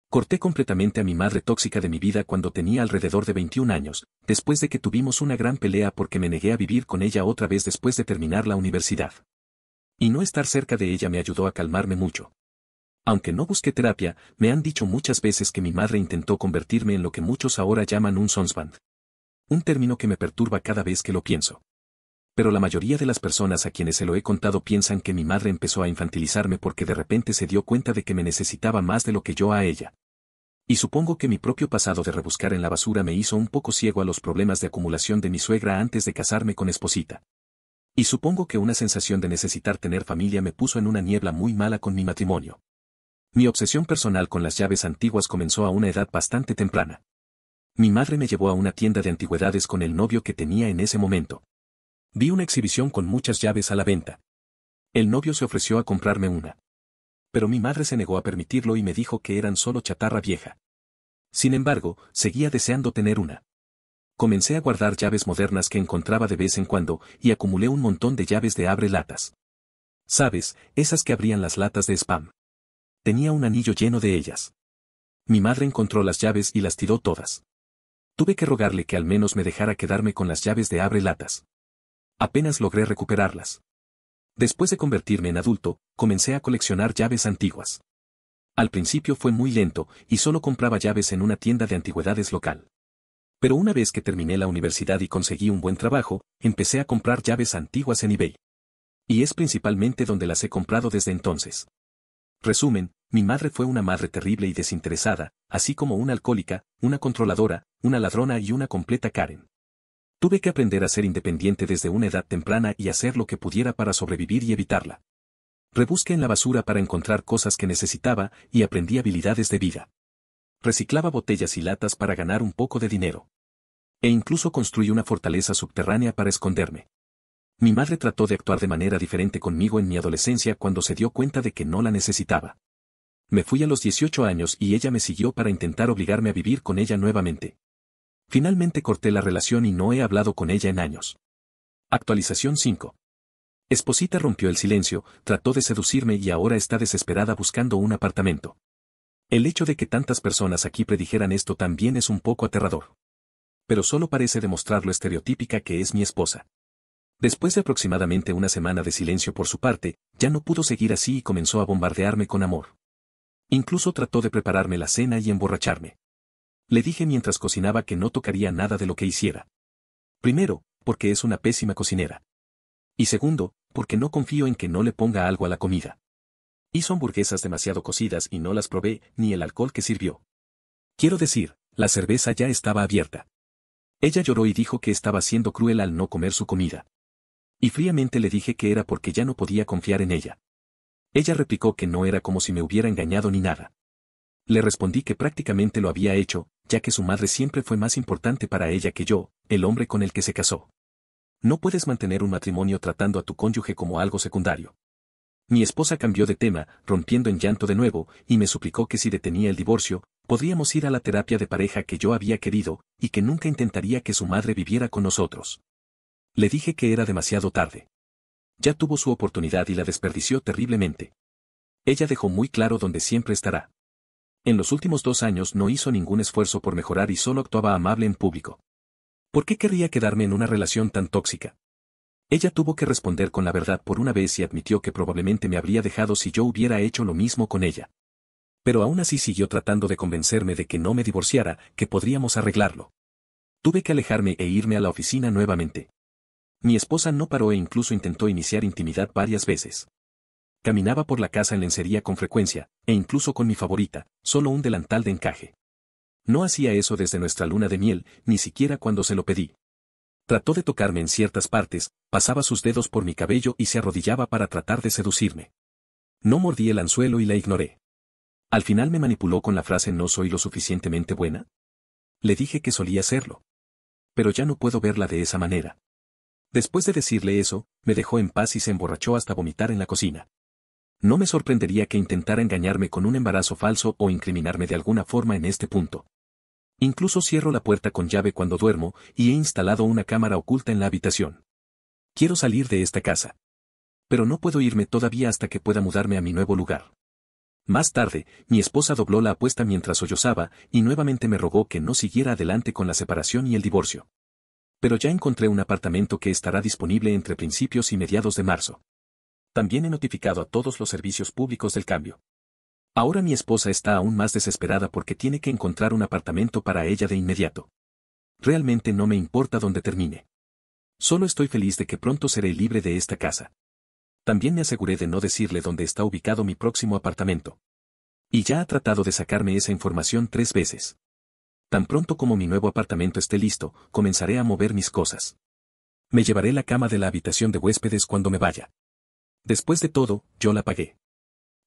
Corté completamente a mi madre tóxica de mi vida cuando tenía alrededor de 21 años, después de que tuvimos una gran pelea porque me negué a vivir con ella otra vez después de terminar la universidad. Y no estar cerca de ella me ayudó a calmarme mucho. Aunque no busqué terapia, me han dicho muchas veces que mi madre intentó convertirme en lo que muchos ahora llaman un sonsband. Un término que me perturba cada vez que lo pienso. Pero la mayoría de las personas a quienes se lo he contado piensan que mi madre empezó a infantilizarme porque de repente se dio cuenta de que me necesitaba más de lo que yo a ella. Y supongo que mi propio pasado de rebuscar en la basura me hizo un poco ciego a los problemas de acumulación de mi suegra antes de casarme con Esposita. Y supongo que una sensación de necesitar tener familia me puso en una niebla muy mala con mi matrimonio. Mi obsesión personal con las llaves antiguas comenzó a una edad bastante temprana. Mi madre me llevó a una tienda de antigüedades con el novio que tenía en ese momento. Vi una exhibición con muchas llaves a la venta. El novio se ofreció a comprarme una. Pero mi madre se negó a permitirlo y me dijo que eran solo chatarra vieja. Sin embargo, seguía deseando tener una. Comencé a guardar llaves modernas que encontraba de vez en cuando, y acumulé un montón de llaves de abre latas. ¿Sabes? Esas que abrían las latas de spam. Tenía un anillo lleno de ellas. Mi madre encontró las llaves y las tiró todas. Tuve que rogarle que al menos me dejara quedarme con las llaves de abre latas. Apenas logré recuperarlas. Después de convertirme en adulto, comencé a coleccionar llaves antiguas. Al principio fue muy lento, y solo compraba llaves en una tienda de antigüedades local. Pero una vez que terminé la universidad y conseguí un buen trabajo, empecé a comprar llaves antiguas en eBay. Y es principalmente donde las he comprado desde entonces. Resumen, mi madre fue una madre terrible y desinteresada, así como una alcohólica, una controladora, una ladrona y una completa Karen. Tuve que aprender a ser independiente desde una edad temprana y hacer lo que pudiera para sobrevivir y evitarla. Rebusqué en la basura para encontrar cosas que necesitaba y aprendí habilidades de vida. Reciclaba botellas y latas para ganar un poco de dinero. E incluso construí una fortaleza subterránea para esconderme. Mi madre trató de actuar de manera diferente conmigo en mi adolescencia cuando se dio cuenta de que no la necesitaba. Me fui a los 18 años y ella me siguió para intentar obligarme a vivir con ella nuevamente. Finalmente corté la relación y no he hablado con ella en años. Actualización 5. Esposita rompió el silencio, trató de seducirme y ahora está desesperada buscando un apartamento. El hecho de que tantas personas aquí predijeran esto también es un poco aterrador. Pero solo parece demostrar lo estereotípica que es mi esposa. Después de aproximadamente una semana de silencio por su parte, ya no pudo seguir así y comenzó a bombardearme con amor. Incluso trató de prepararme la cena y emborracharme. Le dije mientras cocinaba que no tocaría nada de lo que hiciera. Primero, porque es una pésima cocinera. Y segundo, porque no confío en que no le ponga algo a la comida. Hizo hamburguesas demasiado cocidas y no las probé, ni el alcohol que sirvió. Quiero decir, la cerveza ya estaba abierta. Ella lloró y dijo que estaba siendo cruel al no comer su comida. Y fríamente le dije que era porque ya no podía confiar en ella. Ella replicó que no era como si me hubiera engañado ni nada. Le respondí que prácticamente lo había hecho, ya que su madre siempre fue más importante para ella que yo, el hombre con el que se casó. No puedes mantener un matrimonio tratando a tu cónyuge como algo secundario. Mi esposa cambió de tema, rompiendo en llanto de nuevo, y me suplicó que si detenía el divorcio, podríamos ir a la terapia de pareja que yo había querido, y que nunca intentaría que su madre viviera con nosotros. Le dije que era demasiado tarde. Ya tuvo su oportunidad y la desperdició terriblemente. Ella dejó muy claro dónde siempre estará. En los últimos 2 años no hizo ningún esfuerzo por mejorar y solo actuaba amable en público. ¿Por qué querría quedarme en una relación tan tóxica? Ella tuvo que responder con la verdad por una vez y admitió que probablemente me habría dejado si yo hubiera hecho lo mismo con ella. Pero aún así siguió tratando de convencerme de que no me divorciara, que podríamos arreglarlo. Tuve que alejarme e irme a la oficina nuevamente. Mi esposa no paró e incluso intentó iniciar intimidad varias veces. Caminaba por la casa en lencería con frecuencia, e incluso con mi favorita, solo un delantal de encaje. No hacía eso desde nuestra luna de miel, ni siquiera cuando se lo pedí. Trató de tocarme en ciertas partes, pasaba sus dedos por mi cabello y se arrodillaba para tratar de seducirme. No mordí el anzuelo y la ignoré. Al final me manipuló con la frase ¿no soy lo suficientemente buena? Le dije que solía serlo. Pero ya no puedo verla de esa manera. Después de decirle eso, me dejó en paz y se emborrachó hasta vomitar en la cocina. No me sorprendería que intentara engañarme con un embarazo falso o incriminarme de alguna forma en este punto. Incluso cierro la puerta con llave cuando duermo y he instalado una cámara oculta en la habitación. Quiero salir de esta casa. Pero no puedo irme todavía hasta que pueda mudarme a mi nuevo lugar. Más tarde, mi esposa dobló la apuesta mientras sollozaba y nuevamente me rogó que no siguiera adelante con la separación y el divorcio. Pero ya encontré un apartamento que estará disponible entre principios y mediados de marzo. También he notificado a todos los servicios públicos del cambio. Ahora mi esposa está aún más desesperada porque tiene que encontrar un apartamento para ella de inmediato. Realmente no me importa dónde termine. Solo estoy feliz de que pronto seré libre de esta casa. También me aseguré de no decirle dónde está ubicado mi próximo apartamento. Y ya ha tratado de sacarme esa información 3 veces. Tan pronto como mi nuevo apartamento esté listo, comenzaré a mover mis cosas. Me llevaré la cama de la habitación de huéspedes cuando me vaya. Después de todo, yo la pagué.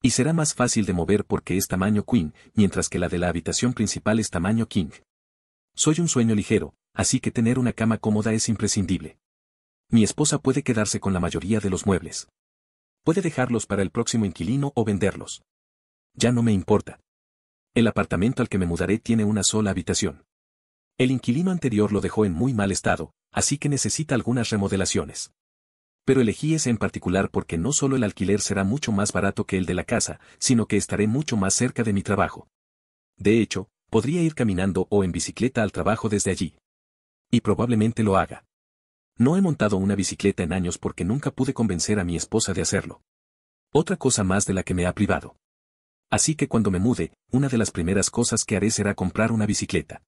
Y será más fácil de mover porque es tamaño queen, mientras que la de la habitación principal es tamaño king. Soy un sueño ligero, así que tener una cama cómoda es imprescindible. Mi esposa puede quedarse con la mayoría de los muebles. Puede dejarlos para el próximo inquilino o venderlos. Ya no me importa. El apartamento al que me mudaré tiene una sola habitación. El inquilino anterior lo dejó en muy mal estado, así que necesita algunas remodelaciones. Pero elegí ese en particular porque no solo el alquiler será mucho más barato que el de la casa, sino que estaré mucho más cerca de mi trabajo. De hecho, podría ir caminando o en bicicleta al trabajo desde allí. Y probablemente lo haga. No he montado una bicicleta en años porque nunca pude convencer a mi esposa de hacerlo. Otra cosa más de la que me ha privado. Así que cuando me mude, una de las primeras cosas que haré será comprar una bicicleta.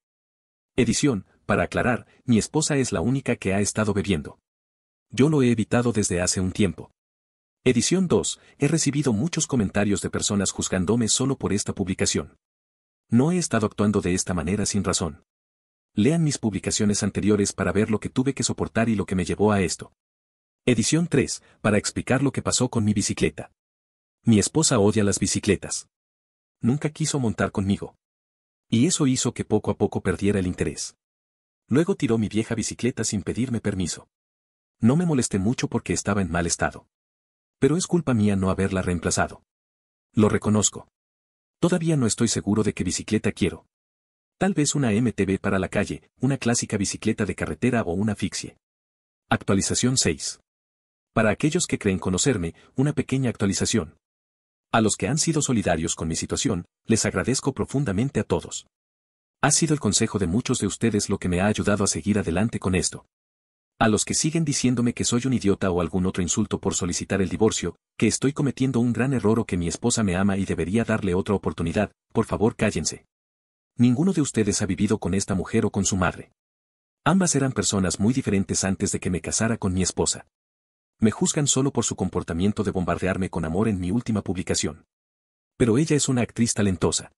Edición, para aclarar, mi esposa es la única que ha estado bebiendo. Yo lo he evitado desde hace un tiempo. Edición 2, he recibido muchos comentarios de personas juzgándome solo por esta publicación. No he estado actuando de esta manera sin razón. Lean mis publicaciones anteriores para ver lo que tuve que soportar y lo que me llevó a esto. Edición 3, para explicar lo que pasó con mi bicicleta. Mi esposa odia las bicicletas. Nunca quiso montar conmigo. Y eso hizo que poco a poco perdiera el interés. Luego tiró mi vieja bicicleta sin pedirme permiso. No me molesté mucho porque estaba en mal estado. Pero es culpa mía no haberla reemplazado. Lo reconozco. Todavía no estoy seguro de qué bicicleta quiero. Tal vez una MTB para la calle, una clásica bicicleta de carretera o una fixie. Actualización 6. Para aquellos que creen conocerme, una pequeña actualización. A los que han sido solidarios con mi situación, les agradezco profundamente a todos. Ha sido el consejo de muchos de ustedes lo que me ha ayudado a seguir adelante con esto. A los que siguen diciéndome que soy un idiota o algún otro insulto por solicitar el divorcio, que estoy cometiendo un gran error o que mi esposa me ama y debería darle otra oportunidad, por favor cállense. Ninguno de ustedes ha vivido con esta mujer o con su madre. Ambas eran personas muy diferentes antes de que me casara con mi esposa. Me juzgan solo por su comportamiento de bombardearme con amor en mi última publicación. Pero ella es una actriz talentosa.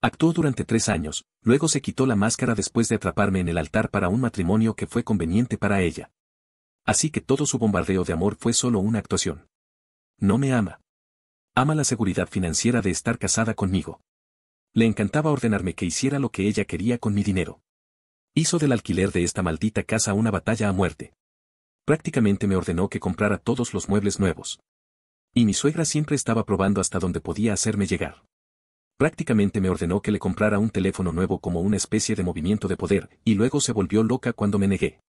Actuó durante 3 años, luego se quitó la máscara después de atraparme en el altar para un matrimonio que fue conveniente para ella. Así que todo su bombardeo de amor fue solo una actuación. No me ama. Ama la seguridad financiera de estar casada conmigo. Le encantaba ordenarme que hiciera lo que ella quería con mi dinero. Hizo del alquiler de esta maldita casa una batalla a muerte. Prácticamente me ordenó que comprara todos los muebles nuevos. Y mi suegra siempre estaba probando hasta dónde podía hacerme llegar. Prácticamente me ordenó que le comprara un teléfono nuevo como una especie de movimiento de poder, y luego se volvió loca cuando me negué.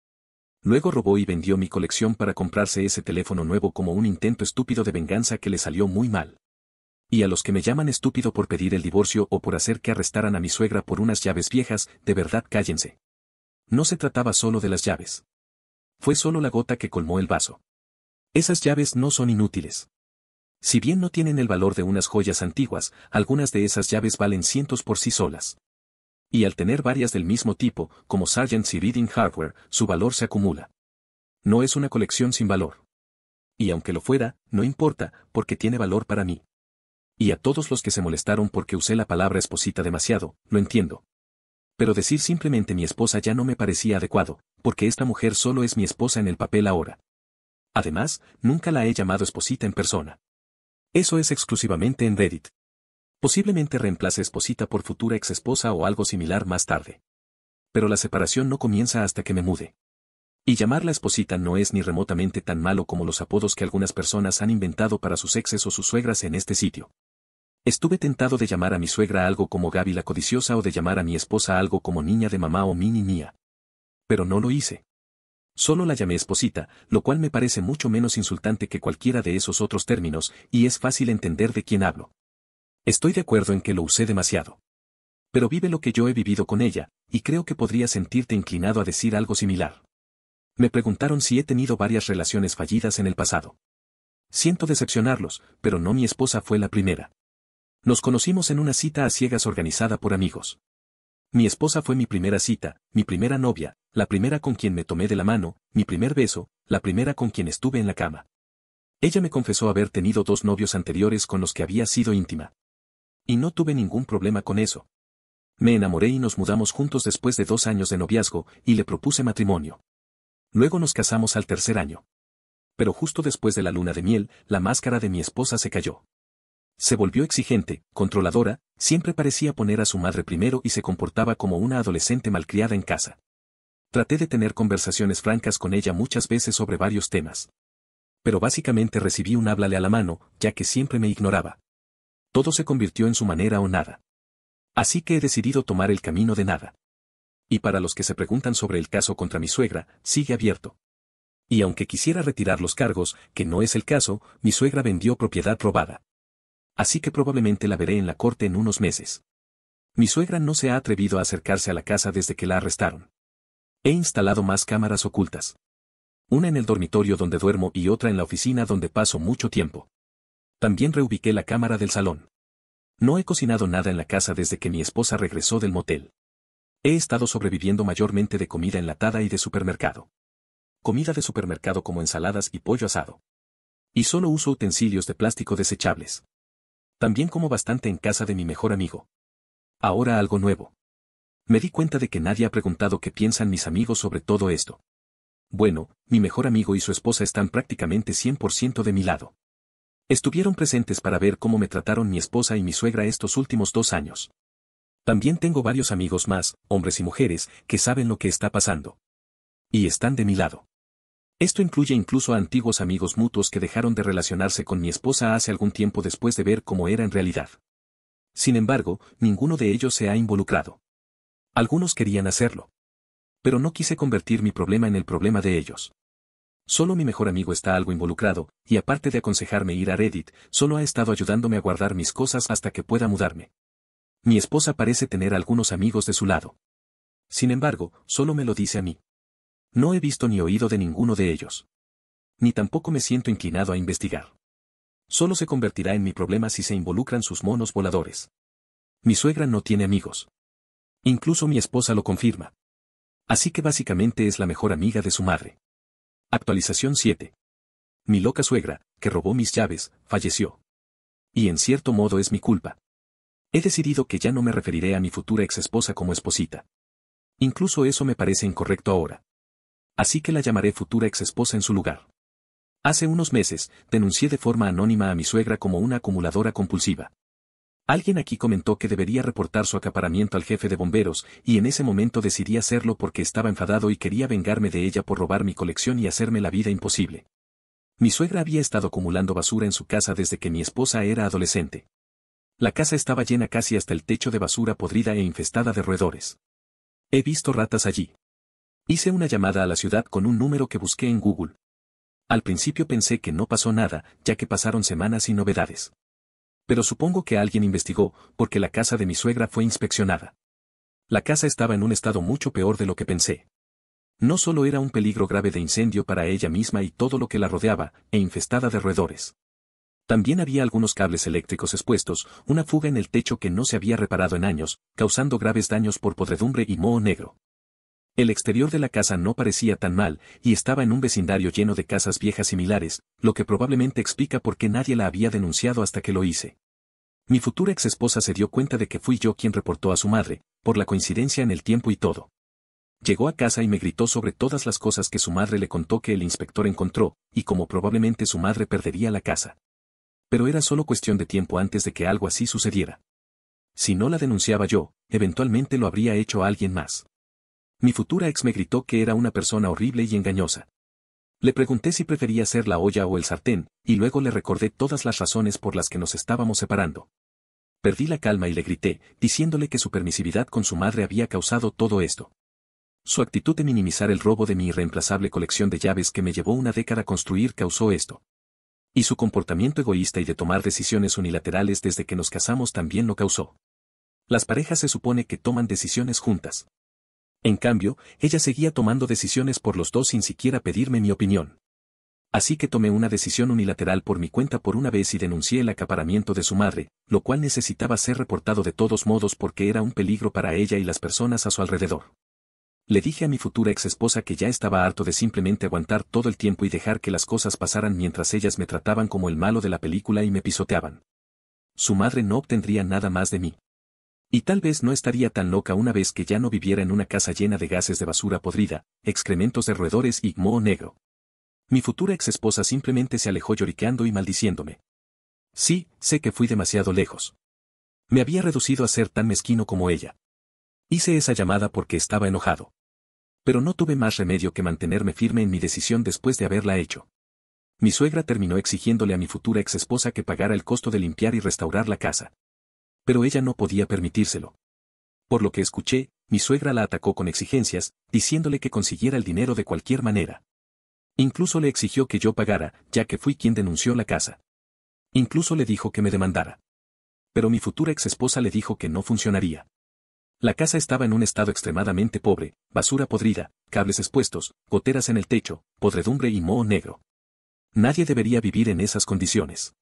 Luego robó y vendió mi colección para comprarse ese teléfono nuevo como un intento estúpido de venganza que le salió muy mal. Y a los que me llaman estúpido por pedir el divorcio o por hacer que arrestaran a mi suegra por unas llaves viejas, de verdad cállense. No se trataba solo de las llaves. Fue solo la gota que colmó el vaso. Esas llaves no son inútiles. Si bien no tienen el valor de unas joyas antiguas, algunas de esas llaves valen cientos por sí solas. Y al tener varias del mismo tipo, como Sargent y Reading Hardware, su valor se acumula. No es una colección sin valor. Y aunque lo fuera, no importa, porque tiene valor para mí. Y a todos los que se molestaron porque usé la palabra esposita demasiado, lo entiendo. Pero decir simplemente mi esposa ya no me parecía adecuado, porque esta mujer solo es mi esposa en el papel ahora. Además, nunca la he llamado esposita en persona. Eso es exclusivamente en Reddit. Posiblemente reemplace esposita por futura exesposa o algo similar más tarde. Pero la separación no comienza hasta que me mude. Y llamarla esposita no es ni remotamente tan malo como los apodos que algunas personas han inventado para sus exes o sus suegras en este sitio. Estuve tentado de llamar a mi suegra algo como Gaby la codiciosa o de llamar a mi esposa algo como niña de mamá o mini mía. Pero no lo hice. Solo la llamé esposita, lo cual me parece mucho menos insultante que cualquiera de esos otros términos, y es fácil entender de quién hablo. Estoy de acuerdo en que lo usé demasiado. Pero vive lo que yo he vivido con ella, y creo que podrías sentirte inclinado a decir algo similar. Me preguntaron si he tenido varias relaciones fallidas en el pasado. Siento decepcionarlos, pero no mi esposa fue la primera. Nos conocimos en una cita a ciegas organizada por amigos. Mi esposa fue mi primera cita, mi primera novia, la primera con quien me tomé de la mano, mi primer beso, la primera con quien estuve en la cama. Ella me confesó haber tenido 2 novios anteriores con los que había sido íntima. Y no tuve ningún problema con eso. Me enamoré y nos mudamos juntos después de 2 años de noviazgo, y le propuse matrimonio. Luego nos casamos al 3er año. Pero justo después de la luna de miel, la máscara de mi esposa se cayó. Se volvió exigente, controladora, siempre parecía poner a su madre primero y se comportaba como una adolescente malcriada en casa. Traté de tener conversaciones francas con ella muchas veces sobre varios temas. Pero básicamente recibí un háblale a la mano, ya que siempre me ignoraba. Todo se convirtió en su manera o nada. Así que he decidido tomar el camino de nada. Y para los que se preguntan sobre el caso contra mi suegra, sigue abierto. Y aunque quisiera retirar los cargos, que no es el caso, mi suegra vendió propiedad robada. Así que probablemente la veré en la corte en unos meses. Mi suegra no se ha atrevido a acercarse a la casa desde que la arrestaron. He instalado más cámaras ocultas. Una en el dormitorio donde duermo y otra en la oficina donde paso mucho tiempo. También reubiqué la cámara del salón. No he cocinado nada en la casa desde que mi esposa regresó del motel. He estado sobreviviendo mayormente de comida enlatada y de supermercado. Comida de supermercado como ensaladas y pollo asado. Y solo uso utensilios de plástico desechables. También como bastante en casa de mi mejor amigo. Ahora algo nuevo. Me di cuenta de que nadie ha preguntado qué piensan mis amigos sobre todo esto. Bueno, mi mejor amigo y su esposa están prácticamente 100% de mi lado. Estuvieron presentes para ver cómo me trataron mi esposa y mi suegra estos últimos 2 años. También tengo varios amigos más, hombres y mujeres, que saben lo que está pasando. Y están de mi lado. Esto incluye incluso a antiguos amigos mutuos que dejaron de relacionarse con mi esposa hace algún tiempo después de ver cómo era en realidad. Sin embargo, ninguno de ellos se ha involucrado. Algunos querían hacerlo. Pero no quise convertir mi problema en el problema de ellos. Solo mi mejor amigo está algo involucrado, y aparte de aconsejarme ir a Reddit, solo ha estado ayudándome a guardar mis cosas hasta que pueda mudarme. Mi esposa parece tener algunos amigos de su lado. Sin embargo, solo me lo dice a mí. No he visto ni oído de ninguno de ellos. Ni tampoco me siento inclinado a investigar. Solo se convertirá en mi problema si se involucran sus monos voladores. Mi suegra no tiene amigos. Incluso mi esposa lo confirma. Así que básicamente es la mejor amiga de su madre. Actualización 7. Mi loca suegra, que robó mis llaves, falleció. Y en cierto modo es mi culpa. He decidido que ya no me referiré a mi futura exesposa como esposita. Incluso eso me parece incorrecto ahora. Así que la llamaré futura exesposa en su lugar. Hace unos meses, denuncié de forma anónima a mi suegra como una acumuladora compulsiva. Alguien aquí comentó que debería reportar su acaparamiento al jefe de bomberos, y en ese momento decidí hacerlo porque estaba enfadado y quería vengarme de ella por robar mi colección y hacerme la vida imposible. Mi suegra había estado acumulando basura en su casa desde que mi esposa era adolescente. La casa estaba llena casi hasta el techo de basura podrida e infestada de roedores. He visto ratas allí. Hice una llamada a la ciudad con un número que busqué en Google. Al principio pensé que no pasó nada, ya que pasaron semanas sin novedades. Pero supongo que alguien investigó, porque la casa de mi suegra fue inspeccionada. La casa estaba en un estado mucho peor de lo que pensé. No solo era un peligro grave de incendio para ella misma y todo lo que la rodeaba, e infestada de roedores. También había algunos cables eléctricos expuestos, una fuga en el techo que no se había reparado en años, causando graves daños por podredumbre y moho negro. El exterior de la casa no parecía tan mal, y estaba en un vecindario lleno de casas viejas similares, lo que probablemente explica por qué nadie la había denunciado hasta que lo hice. Mi futura exesposa se dio cuenta de que fui yo quien reportó a su madre, por la coincidencia en el tiempo y todo. Llegó a casa y me gritó sobre todas las cosas que su madre le contó que el inspector encontró, y como probablemente su madre perdería la casa. Pero era solo cuestión de tiempo antes de que algo así sucediera. Si no la denunciaba yo, eventualmente lo habría hecho alguien más. Mi futura ex me gritó que era una persona horrible y engañosa. Le pregunté si prefería ser la olla o el sartén, y luego le recordé todas las razones por las que nos estábamos separando. Perdí la calma y le grité, diciéndole que su permisividad con su madre había causado todo esto. Su actitud de minimizar el robo de mi irreemplazable colección de llaves que me llevó una década construir causó esto. Y su comportamiento egoísta y de tomar decisiones unilaterales desde que nos casamos también lo causó. Las parejas se supone que toman decisiones juntas. En cambio, ella seguía tomando decisiones por los dos sin siquiera pedirme mi opinión. Así que tomé una decisión unilateral por mi cuenta por una vez y denuncié el acaparamiento de su madre, lo cual necesitaba ser reportado de todos modos porque era un peligro para ella y las personas a su alrededor. Le dije a mi futura exesposa que ya estaba harto de simplemente aguantar todo el tiempo y dejar que las cosas pasaran mientras ellas me trataban como el malo de la película y me pisoteaban. Su madre no obtendría nada más de mí. Y tal vez no estaría tan loca una vez que ya no viviera en una casa llena de gases de basura podrida, excrementos de roedores y moho negro. Mi futura exesposa simplemente se alejó lloriqueando y maldiciéndome. Sí, sé que fui demasiado lejos. Me había reducido a ser tan mezquino como ella. Hice esa llamada porque estaba enojado. Pero no tuve más remedio que mantenerme firme en mi decisión después de haberla hecho. Mi suegra terminó exigiéndole a mi futura exesposa que pagara el costo de limpiar y restaurar la casa. Pero ella no podía permitírselo. Por lo que escuché, mi suegra la atacó con exigencias, diciéndole que consiguiera el dinero de cualquier manera. Incluso le exigió que yo pagara, ya que fui quien denunció la casa. Incluso le dijo que me demandara. Pero mi futura exesposa le dijo que no funcionaría. La casa estaba en un estado extremadamente pobre, basura podrida, cables expuestos, goteras en el techo, podredumbre y moho negro. Nadie debería vivir en esas condiciones.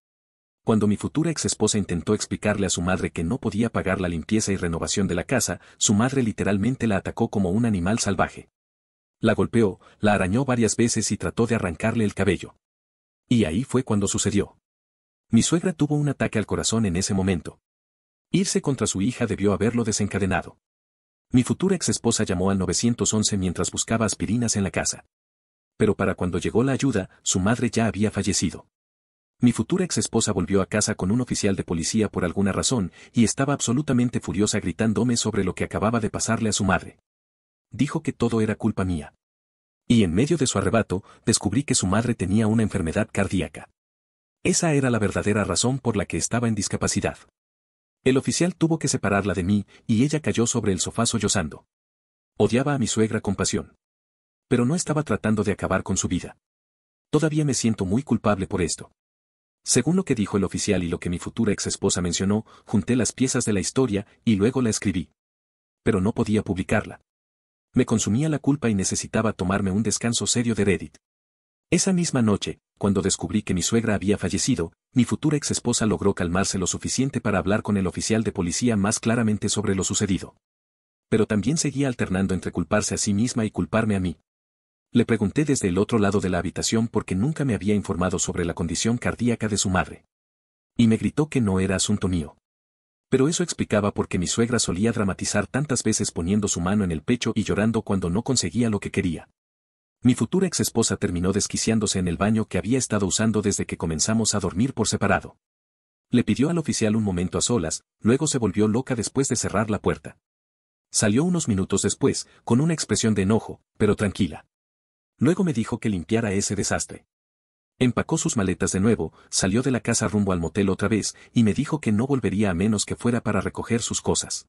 Cuando mi futura exesposa intentó explicarle a su madre que no podía pagar la limpieza y renovación de la casa, su madre literalmente la atacó como un animal salvaje. La golpeó, la arañó varias veces y trató de arrancarle el cabello. Y ahí fue cuando sucedió. Mi suegra tuvo un ataque al corazón en ese momento. Irse contra su hija debió haberlo desencadenado. Mi futura exesposa llamó al 911 mientras buscaba aspirinas en la casa. Pero para cuando llegó la ayuda, su madre ya había fallecido. Mi futura exesposa volvió a casa con un oficial de policía por alguna razón, y estaba absolutamente furiosa gritándome sobre lo que acababa de pasarle a su madre. Dijo que todo era culpa mía. Y en medio de su arrebato, descubrí que su madre tenía una enfermedad cardíaca. Esa era la verdadera razón por la que estaba en discapacidad. El oficial tuvo que separarla de mí, y ella cayó sobre el sofá sollozando. Odiaba a mi suegra con pasión. Pero no estaba tratando de acabar con su vida. Todavía me siento muy culpable por esto. Según lo que dijo el oficial y lo que mi futura exesposa mencionó, junté las piezas de la historia y luego la escribí. Pero no podía publicarla. Me consumía la culpa y necesitaba tomarme un descanso serio de Reddit. Esa misma noche, cuando descubrí que mi suegra había fallecido, mi futura exesposa logró calmarse lo suficiente para hablar con el oficial de policía más claramente sobre lo sucedido. Pero también seguía alternando entre culparse a sí misma y culparme a mí. Le pregunté desde el otro lado de la habitación porque nunca me había informado sobre la condición cardíaca de su madre. Y me gritó que no era asunto mío. Pero eso explicaba por qué mi suegra solía dramatizar tantas veces poniendo su mano en el pecho y llorando cuando no conseguía lo que quería. Mi futura exesposa terminó desquiciándose en el baño que había estado usando desde que comenzamos a dormir por separado. Le pidió al oficial un momento a solas, luego se volvió loca después de cerrar la puerta. Salió unos minutos después, con una expresión de enojo, pero tranquila. Luego me dijo que limpiara ese desastre. Empacó sus maletas de nuevo, salió de la casa rumbo al motel otra vez, y me dijo que no volvería a menos que fuera para recoger sus cosas.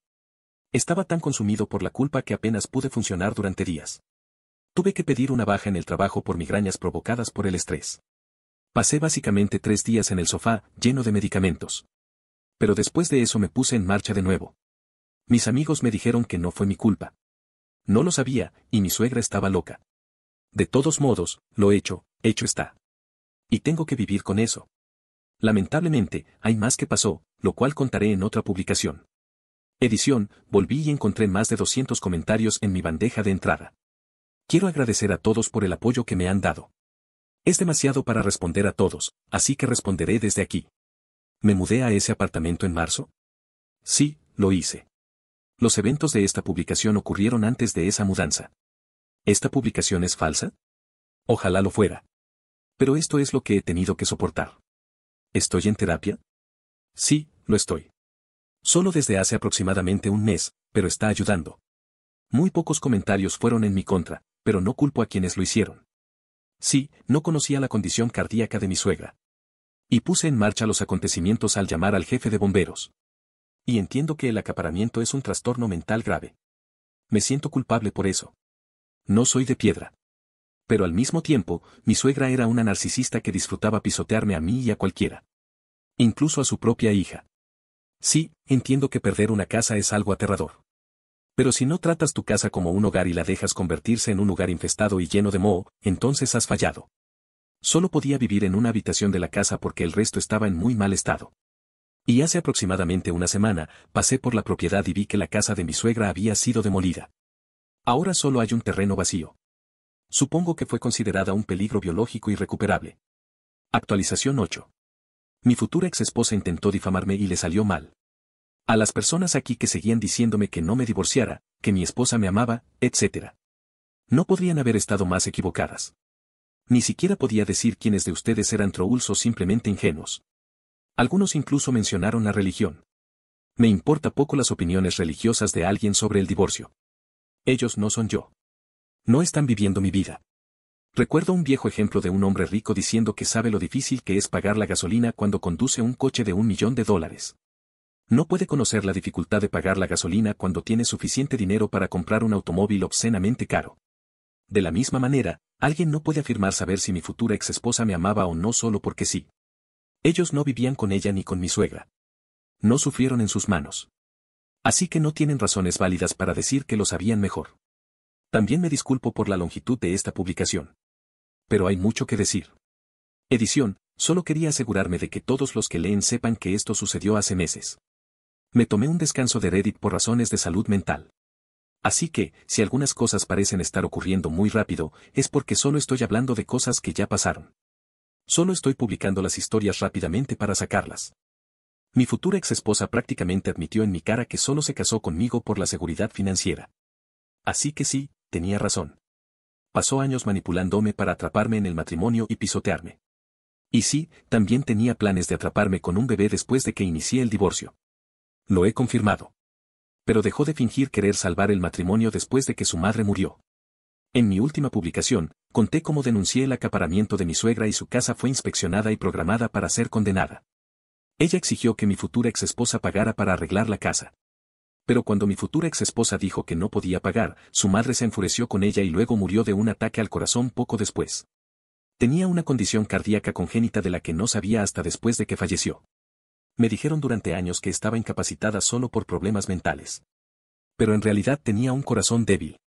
Estaba tan consumido por la culpa que apenas pude funcionar durante días. Tuve que pedir una baja en el trabajo por migrañas provocadas por el estrés. Pasé básicamente 3 días en el sofá, lleno de medicamentos. Pero después de eso me puse en marcha de nuevo. Mis amigos me dijeron que no fue mi culpa. No lo sabía, y mi suegra estaba loca. De todos modos, lo hecho está. Y tengo que vivir con eso. Lamentablemente, hay más que pasó, lo cual contaré en otra publicación. Edición, volví y encontré más de 200 comentarios en mi bandeja de entrada. Quiero agradecer a todos por el apoyo que me han dado. Es demasiado para responder a todos, así que responderé desde aquí. ¿Me mudé a ese apartamento en marzo? Sí, lo hice. Los eventos de esta publicación ocurrieron antes de esa mudanza. ¿Esta publicación es falsa? Ojalá lo fuera. Pero esto es lo que he tenido que soportar. ¿Estoy en terapia? Sí, lo estoy. Solo desde hace aproximadamente un mes, pero está ayudando. Muy pocos comentarios fueron en mi contra, pero no culpo a quienes lo hicieron. Sí, no conocía la condición cardíaca de mi suegra. Y puse en marcha los acontecimientos al llamar al jefe de bomberos. Y entiendo que el acaparamiento es un trastorno mental grave. Me siento culpable por eso. No soy de piedra. Pero al mismo tiempo, mi suegra era una narcisista que disfrutaba pisotearme a mí y a cualquiera. Incluso a su propia hija. Sí, entiendo que perder una casa es algo aterrador. Pero si no tratas tu casa como un hogar y la dejas convertirse en un lugar infestado y lleno de moho, entonces has fallado. Solo podía vivir en una habitación de la casa porque el resto estaba en muy mal estado. Y hace aproximadamente una semana, pasé por la propiedad y vi que la casa de mi suegra había sido demolida. Ahora solo hay un terreno vacío. Supongo que fue considerada un peligro biológico irrecuperable. Actualización 8. Mi futura exesposa intentó difamarme y le salió mal. A las personas aquí que seguían diciéndome que no me divorciara, que mi esposa me amaba, etc. No podrían haber estado más equivocadas. Ni siquiera podía decir quiénes de ustedes eran trolls o simplemente ingenuos. Algunos incluso mencionaron la religión. Me importa poco las opiniones religiosas de alguien sobre el divorcio. Ellos no son yo. No están viviendo mi vida. Recuerdo un viejo ejemplo de un hombre rico diciendo que sabe lo difícil que es pagar la gasolina cuando conduce un coche de $1.000.000. No puede conocer la dificultad de pagar la gasolina cuando tiene suficiente dinero para comprar un automóvil obscenamente caro. De la misma manera, alguien no puede afirmar saber si mi futura exesposa me amaba o no solo porque sí. Ellos no vivían con ella ni con mi suegra. No sufrieron en sus manos. Así que no tienen razones válidas para decir que lo sabían mejor. También me disculpo por la longitud de esta publicación. pero hay mucho que decir. Edición, solo quería asegurarme de que todos los que leen sepan que esto sucedió hace meses. Me tomé un descanso de Reddit por razones de salud mental. Así que, si algunas cosas parecen estar ocurriendo muy rápido, es porque solo estoy hablando de cosas que ya pasaron. Solo estoy publicando las historias rápidamente para sacarlas. Mi futura exesposa prácticamente admitió en mi cara que solo se casó conmigo por la seguridad financiera. Así que sí, tenía razón. Pasó años manipulándome para atraparme en el matrimonio y pisotearme. Y sí, también tenía planes de atraparme con un bebé después de que inicié el divorcio. Lo he confirmado. Pero dejó de fingir querer salvar el matrimonio después de que su madre murió. En mi última publicación, conté cómo denuncié el acaparamiento de mi suegra y su casa fue inspeccionada y programada para ser condenada. Ella exigió que mi futura exesposa pagara para arreglar la casa. Pero cuando mi futura exesposa dijo que no podía pagar, su madre se enfureció con ella y luego murió de un ataque al corazón poco después. Tenía una condición cardíaca congénita de la que no sabía hasta después de que falleció. Me dijeron durante años que estaba incapacitada solo por problemas mentales. Pero en realidad tenía un corazón débil.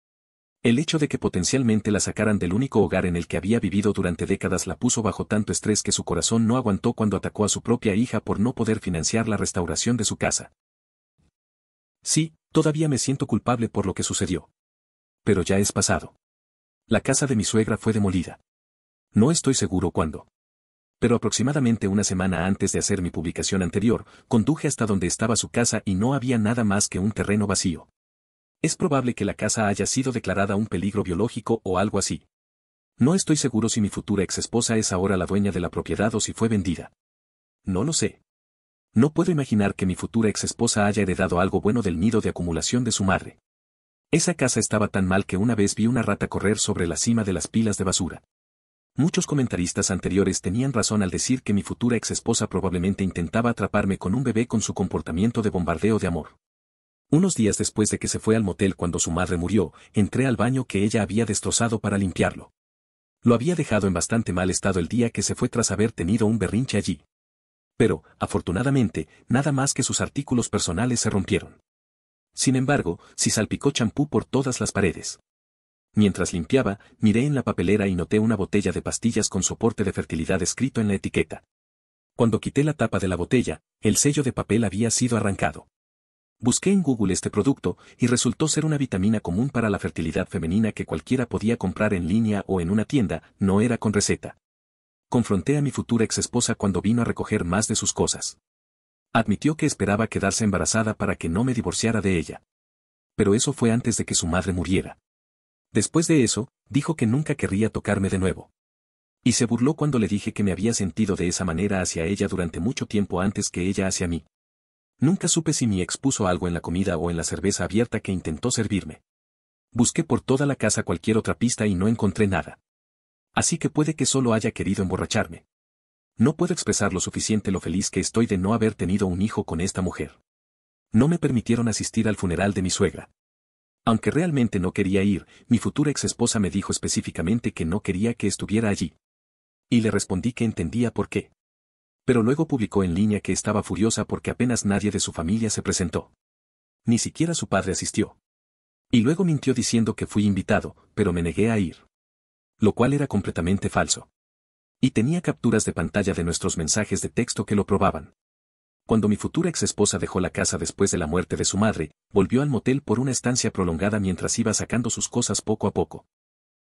El hecho de que potencialmente la sacaran del único hogar en el que había vivido durante décadas la puso bajo tanto estrés que su corazón no aguantó cuando atacó a su propia hija por no poder financiar la restauración de su casa. Sí, todavía me siento culpable por lo que sucedió. Pero ya es pasado. La casa de mi suegra fue demolida. No estoy seguro cuándo. Pero aproximadamente una semana antes de hacer mi publicación anterior, conduje hasta donde estaba su casa y no había nada más que un terreno vacío. Es probable que la casa haya sido declarada un peligro biológico o algo así. No estoy seguro si mi futura exesposa es ahora la dueña de la propiedad o si fue vendida. No lo sé. No puedo imaginar que mi futura exesposa haya heredado algo bueno del nido de acumulación de su madre. Esa casa estaba tan mal que una vez vi una rata correr sobre la cima de las pilas de basura. Muchos comentaristas anteriores tenían razón al decir que mi futura exesposa probablemente intentaba atraparme con un bebé con su comportamiento de bombardeo de amor. Unos días después de que se fue al motel cuando su madre murió, entré al baño que ella había destrozado para limpiarlo. Lo había dejado en bastante mal estado el día que se fue tras haber tenido un berrinche allí. Pero, afortunadamente, nada más que sus artículos personales se rompieron. Sin embargo, sí salpicó champú por todas las paredes. Mientras limpiaba, miré en la papelera y noté una botella de pastillas con soporte de fertilidad escrito en la etiqueta. Cuando quité la tapa de la botella, el sello de papel había sido arrancado. Busqué en Google este producto y resultó ser una vitamina común para la fertilidad femenina que cualquiera podía comprar en línea o en una tienda, no era con receta. Confronté a mi futura exesposa cuando vino a recoger más de sus cosas. Admitió que esperaba quedarse embarazada para que no me divorciara de ella. Pero eso fue antes de que su madre muriera. Después de eso, dijo que nunca querría tocarme de nuevo. Y se burló cuando le dije que me había sentido de esa manera hacia ella durante mucho tiempo antes que ella hacia mí. Nunca supe si mi ex puso algo en la comida o en la cerveza abierta que intentó servirme. Busqué por toda la casa cualquier otra pista y no encontré nada. Así que puede que solo haya querido emborracharme. No puedo expresar lo suficiente lo feliz que estoy de no haber tenido un hijo con esta mujer. No me permitieron asistir al funeral de mi suegra. Aunque realmente no quería ir, mi futura exesposa me dijo específicamente que no quería que estuviera allí. Y le respondí que entendía por qué. Pero luego publicó en línea que estaba furiosa porque apenas nadie de su familia se presentó. Ni siquiera su padre asistió. Y luego mintió diciendo que fui invitado, pero me negué a ir. Lo cual era completamente falso. Y tenía capturas de pantalla de nuestros mensajes de texto que lo probaban. Cuando mi futura exesposa dejó la casa después de la muerte de su madre, volvió al motel por una estancia prolongada mientras iba sacando sus cosas poco a poco.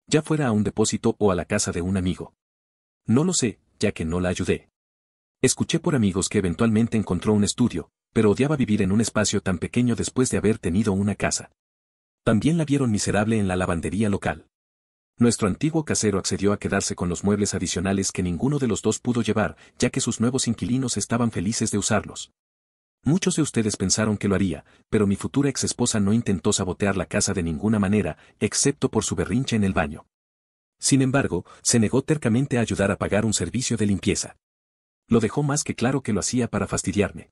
Ya fuera a un depósito o a la casa de un amigo. No lo sé, ya que no la ayudé. Escuché por amigos que eventualmente encontró un estudio, pero odiaba vivir en un espacio tan pequeño después de haber tenido una casa. También la vieron miserable en la lavandería local. Nuestro antiguo casero accedió a quedarse con los muebles adicionales que ninguno de los dos pudo llevar, ya que sus nuevos inquilinos estaban felices de usarlos. Muchos de ustedes pensaron que lo haría, pero mi futura exesposa no intentó sabotear la casa de ninguna manera, excepto por su berrinche en el baño. Sin embargo, se negó tercamente a ayudar a pagar un servicio de limpieza. Lo dejó más que claro que lo hacía para fastidiarme.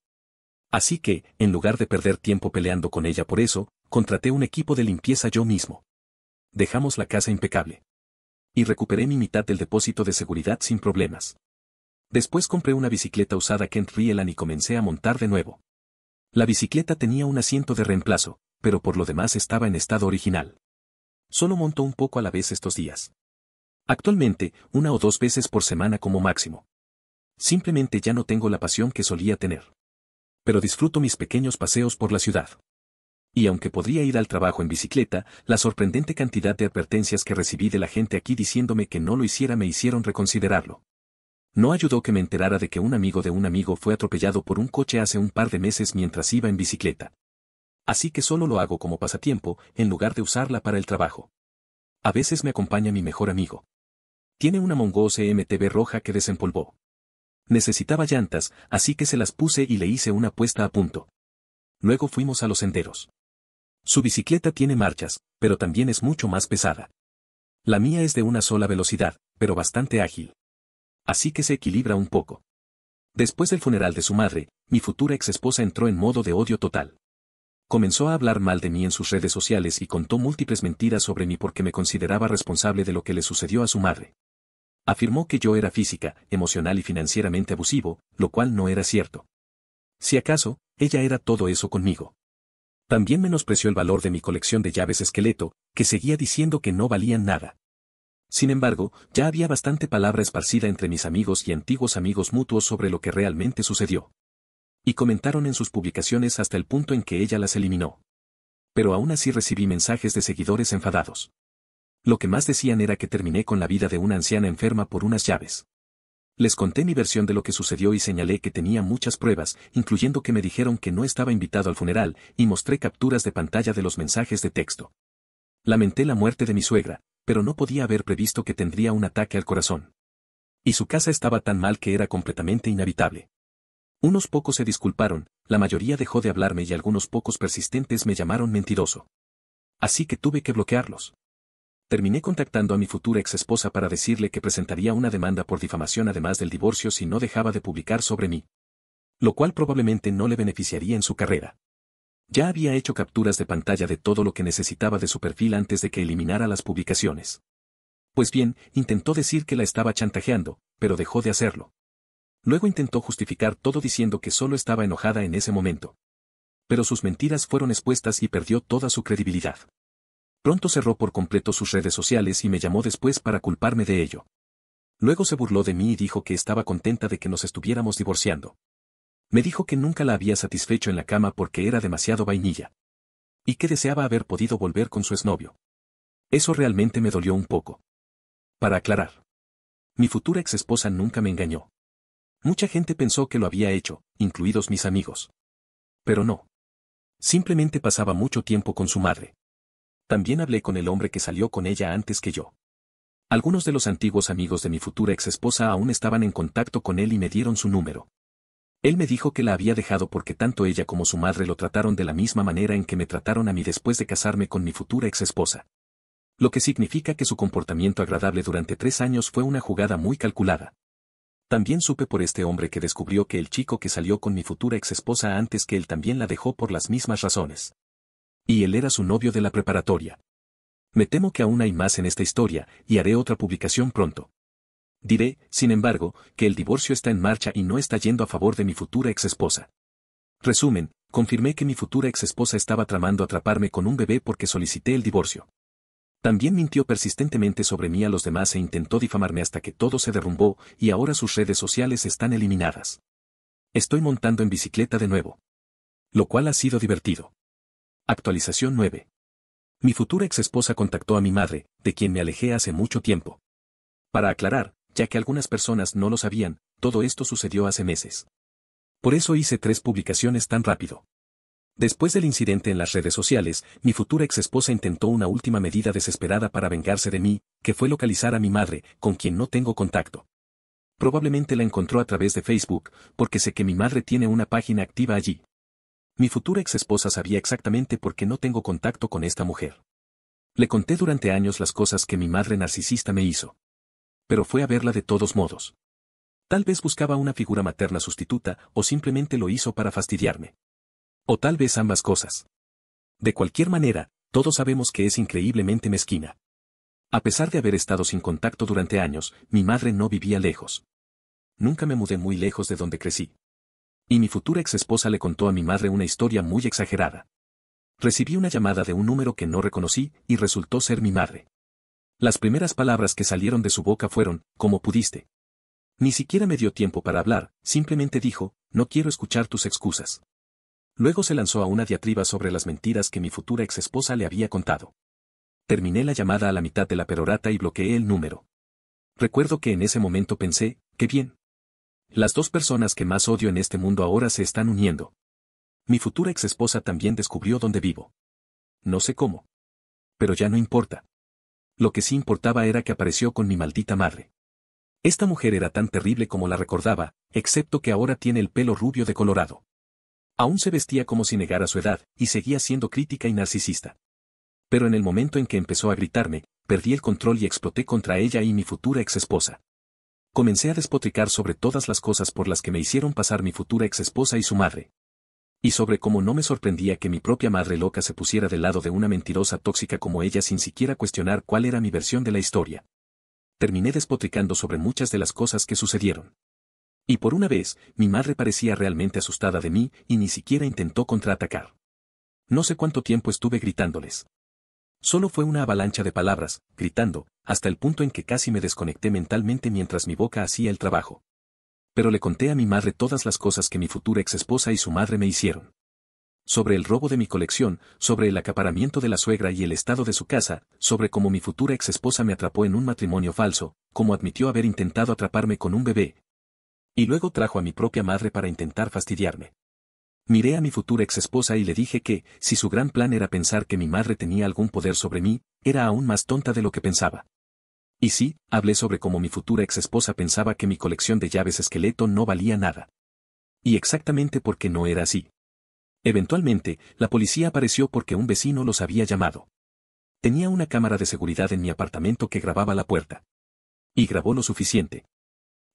Así que, en lugar de perder tiempo peleando con ella por eso, contraté un equipo de limpieza yo mismo. Dejamos la casa impecable. Y recuperé mi mitad del depósito de seguridad sin problemas. Después compré una bicicleta usada Kent Rieland y comencé a montar de nuevo. La bicicleta tenía un asiento de reemplazo, pero por lo demás estaba en estado original. Solo monto un poco a la vez estos días. Actualmente, 1 o 2 veces por semana como máximo. Simplemente ya no tengo la pasión que solía tener. Pero disfruto mis pequeños paseos por la ciudad. Y aunque podría ir al trabajo en bicicleta, la sorprendente cantidad de advertencias que recibí de la gente aquí diciéndome que no lo hiciera me hicieron reconsiderarlo. No ayudó que me enterara de que un amigo de un amigo fue atropellado por un coche hace un par de meses mientras iba en bicicleta. Así que solo lo hago como pasatiempo, en lugar de usarla para el trabajo. A veces me acompaña mi mejor amigo. Tiene una Mongo CMTB roja que desempolvó. Necesitaba llantas, así que se las puse y le hice una puesta a punto. Luego fuimos a los senderos. Su bicicleta tiene marchas, pero también es mucho más pesada. La mía es de una sola velocidad, pero bastante ágil. Así que se equilibra un poco. Después del funeral de su madre, mi futura exesposa entró en modo de odio total. Comenzó a hablar mal de mí en sus redes sociales y contó múltiples mentiras sobre mí porque me consideraba responsable de lo que le sucedió a su madre. Afirmó que yo era física, emocional y financieramente abusivo, lo cual no era cierto. Si acaso, ella era todo eso conmigo. También menospreció el valor de mi colección de llaves esqueleto, que seguía diciendo que no valían nada. Sin embargo, ya había bastante palabra esparcida entre mis amigos y antiguos amigos mutuos sobre lo que realmente sucedió. Y comentaron en sus publicaciones hasta el punto en que ella las eliminó. Pero aún así recibí mensajes de seguidores enfadados. Lo que más decían era que terminé con la vida de una anciana enferma por unas llaves. Les conté mi versión de lo que sucedió y señalé que tenía muchas pruebas, incluyendo que me dijeron que no estaba invitado al funeral, y mostré capturas de pantalla de los mensajes de texto. Lamenté la muerte de mi suegra, pero no podía haber previsto que tendría un ataque al corazón. Y su casa estaba tan mal que era completamente inhabitable. Unos pocos se disculparon, la mayoría dejó de hablarme y algunos pocos persistentes me llamaron mentiroso. Así que tuve que bloquearlos. Terminé contactando a mi futura exesposa para decirle que presentaría una demanda por difamación además del divorcio si no dejaba de publicar sobre mí. Lo cual probablemente no le beneficiaría en su carrera. Ya había hecho capturas de pantalla de todo lo que necesitaba de su perfil antes de que eliminara las publicaciones. Pues bien, intentó decir que la estaba chantajeando, pero dejó de hacerlo. Luego intentó justificar todo diciendo que solo estaba enojada en ese momento. Pero sus mentiras fueron expuestas y perdió toda su credibilidad. Pronto cerró por completo sus redes sociales y me llamó después para culparme de ello. Luego se burló de mí y dijo que estaba contenta de que nos estuviéramos divorciando. Me dijo que nunca la había satisfecho en la cama porque era demasiado vainilla. Y que deseaba haber podido volver con su exnovio. Eso realmente me dolió un poco. Para aclarar. Mi futura exesposa nunca me engañó. Mucha gente pensó que lo había hecho, incluidos mis amigos. Pero no. Simplemente pasaba mucho tiempo con su madre. También hablé con el hombre que salió con ella antes que yo. Algunos de los antiguos amigos de mi futura exesposa aún estaban en contacto con él y me dieron su número. Él me dijo que la había dejado porque tanto ella como su madre lo trataron de la misma manera en que me trataron a mí después de casarme con mi futura exesposa. Lo que significa que su comportamiento agradable durante 3 años fue una jugada muy calculada. También supe por este hombre que descubrió que el chico que salió con mi futura exesposa antes que él también la dejó por las mismas razones. Y él era su novio de la preparatoria. Me temo que aún hay más en esta historia, y haré otra publicación pronto. Diré, sin embargo, que el divorcio está en marcha y no está yendo a favor de mi futura exesposa. Resumen, confirmé que mi futura exesposa estaba tramando atraparme con un bebé porque solicité el divorcio. También mintió persistentemente sobre mí a los demás e intentó difamarme hasta que todo se derrumbó, y ahora sus redes sociales están eliminadas. Estoy montando en bicicleta de nuevo. Lo cual ha sido divertido. Actualización 9. Mi futura exesposa contactó a mi madre, de quien me alejé hace mucho tiempo. Para aclarar, ya que algunas personas no lo sabían, todo esto sucedió hace meses. Por eso hice 3 publicaciones tan rápido. Después del incidente en las redes sociales, mi futura exesposa intentó una última medida desesperada para vengarse de mí, que fue localizar a mi madre, con quien no tengo contacto. Probablemente la encontró a través de Facebook, porque sé que mi madre tiene una página activa allí. Mi futura exesposa sabía exactamente por qué no tengo contacto con esta mujer. Le conté durante años las cosas que mi madre narcisista me hizo. Pero fue a verla de todos modos. Tal vez buscaba una figura materna sustituta o simplemente lo hizo para fastidiarme. O tal vez ambas cosas. De cualquier manera, todos sabemos que es increíblemente mezquina. A pesar de haber estado sin contacto durante años, mi madre no vivía lejos. Nunca me mudé muy lejos de donde crecí. Y mi futura exesposa le contó a mi madre una historia muy exagerada. Recibí una llamada de un número que no reconocí y resultó ser mi madre. Las primeras palabras que salieron de su boca fueron, ¿cómo pudiste? Ni siquiera me dio tiempo para hablar, simplemente dijo, no quiero escuchar tus excusas. Luego se lanzó a una diatriba sobre las mentiras que mi futura exesposa le había contado. Terminé la llamada a la mitad de la perorata y bloqueé el número. Recuerdo que en ese momento pensé, qué bien. Las dos personas que más odio en este mundo ahora se están uniendo. Mi futura exesposa también descubrió dónde vivo. No sé cómo. Pero ya no importa. Lo que sí importaba era que apareció con mi maldita madre. Esta mujer era tan terrible como la recordaba, excepto que ahora tiene el pelo rubio de colorado. Aún se vestía como si negara su edad, y seguía siendo crítica y narcisista. Pero en el momento en que empezó a gritarme, perdí el control y exploté contra ella y mi futura exesposa. Comencé a despotricar sobre todas las cosas por las que me hicieron pasar mi futura exesposa y su madre. Y sobre cómo no me sorprendía que mi propia madre loca se pusiera del lado de una mentirosa tóxica como ella sin siquiera cuestionar cuál era mi versión de la historia. Terminé despotricando sobre muchas de las cosas que sucedieron. Y por una vez, mi madre parecía realmente asustada de mí y ni siquiera intentó contraatacar. No sé cuánto tiempo estuve gritándoles. Solo fue una avalancha de palabras, gritando, hasta el punto en que casi me desconecté mentalmente mientras mi boca hacía el trabajo. Pero le conté a mi madre todas las cosas que mi futura exesposa y su madre me hicieron. Sobre el robo de mi colección, sobre el acaparamiento de la suegra y el estado de su casa, sobre cómo mi futura exesposa me atrapó en un matrimonio falso, cómo admitió haber intentado atraparme con un bebé. Y luego trajo a mi propia madre para intentar fastidiarme. Miré a mi futura exesposa y le dije que, si su gran plan era pensar que mi madre tenía algún poder sobre mí, era aún más tonta de lo que pensaba. Y sí, hablé sobre cómo mi futura exesposa pensaba que mi colección de llaves esqueleto no valía nada. Y exactamente porque no era así. Eventualmente, la policía apareció porque un vecino los había llamado. Tenía una cámara de seguridad en mi apartamento que grababa la puerta. Y grabó lo suficiente.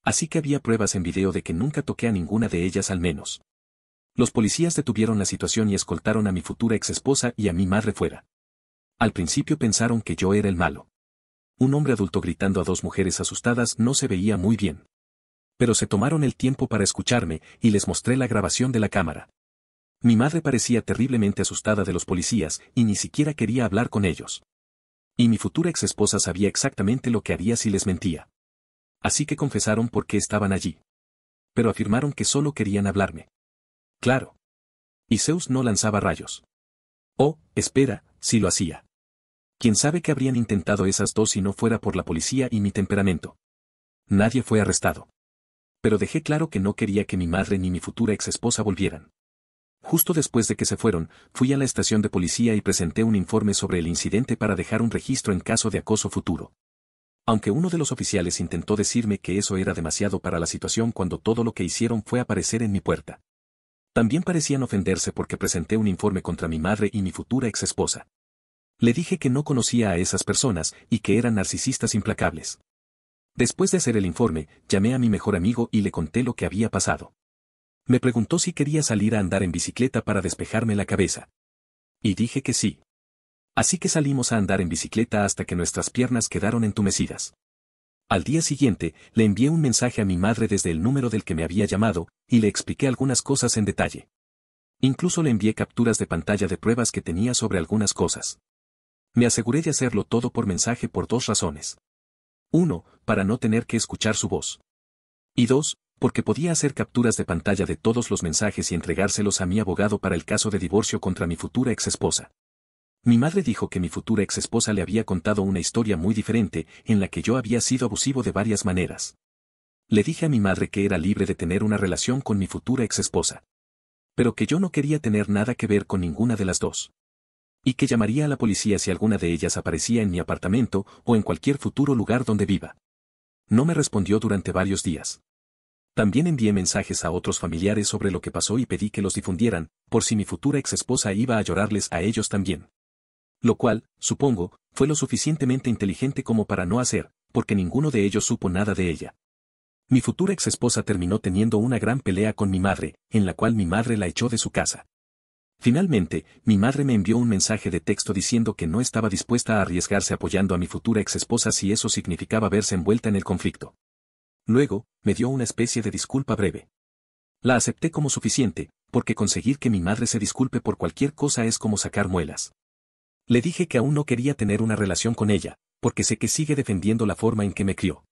Así que había pruebas en video de que nunca toqué a ninguna de ellas al menos. Los policías detuvieron la situación y escoltaron a mi futura exesposa y a mi madre fuera. Al principio pensaron que yo era el malo. Un hombre adulto gritando a dos mujeres asustadas no se veía muy bien. Pero se tomaron el tiempo para escucharme y les mostré la grabación de la cámara. Mi madre parecía terriblemente asustada de los policías y ni siquiera quería hablar con ellos. Y mi futura exesposa sabía exactamente lo que haría si les mentía. Así que confesaron por qué estaban allí. Pero afirmaron que solo querían hablarme. Claro. Y Zeus no lanzaba rayos. Oh, espera, si lo hacía. ¿Quién sabe qué habrían intentado esas dos si no fuera por la policía y mi temperamento? Nadie fue arrestado. Pero dejé claro que no quería que mi madre ni mi futura exesposa volvieran. Justo después de que se fueron, fui a la estación de policía y presenté un informe sobre el incidente para dejar un registro en caso de acoso futuro. Aunque uno de los oficiales intentó decirme que eso era demasiado para la situación cuando todo lo que hicieron fue aparecer en mi puerta. También parecían ofenderse porque presenté un informe contra mi madre y mi futura exesposa. Le dije que no conocía a esas personas y que eran narcisistas implacables. Después de hacer el informe, llamé a mi mejor amigo y le conté lo que había pasado. Me preguntó si quería salir a andar en bicicleta para despejarme la cabeza. Y dije que sí. Así que salimos a andar en bicicleta hasta que nuestras piernas quedaron entumecidas. Al día siguiente, le envié un mensaje a mi madre desde el número del que me había llamado, y le expliqué algunas cosas en detalle. Incluso le envié capturas de pantalla de pruebas que tenía sobre algunas cosas. Me aseguré de hacerlo todo por mensaje por dos razones. 1, para no tener que escuchar su voz. Y 2, porque podía hacer capturas de pantalla de todos los mensajes y entregárselos a mi abogado para el caso de divorcio contra mi futura exesposa. Mi madre dijo que mi futura exesposa le había contado una historia muy diferente, en la que yo había sido abusivo de varias maneras. Le dije a mi madre que era libre de tener una relación con mi futura exesposa. Pero que yo no quería tener nada que ver con ninguna de las dos. Y que llamaría a la policía si alguna de ellas aparecía en mi apartamento o en cualquier futuro lugar donde viva. No me respondió durante varios días. También envié mensajes a otros familiares sobre lo que pasó y pedí que los difundieran, por si mi futura exesposa iba a llorarles a ellos también. Lo cual, supongo, fue lo suficientemente inteligente como para no hacer, porque ninguno de ellos supo nada de ella. Mi futura exesposa terminó teniendo una gran pelea con mi madre, en la cual mi madre la echó de su casa. Finalmente, mi madre me envió un mensaje de texto diciendo que no estaba dispuesta a arriesgarse apoyando a mi futura exesposa si eso significaba verse envuelta en el conflicto. Luego, me dio una especie de disculpa breve. La acepté como suficiente, porque conseguir que mi madre se disculpe por cualquier cosa es como sacar muelas. Le dije que aún no quería tener una relación con ella, porque sé que sigue defendiendo la forma en que me crió.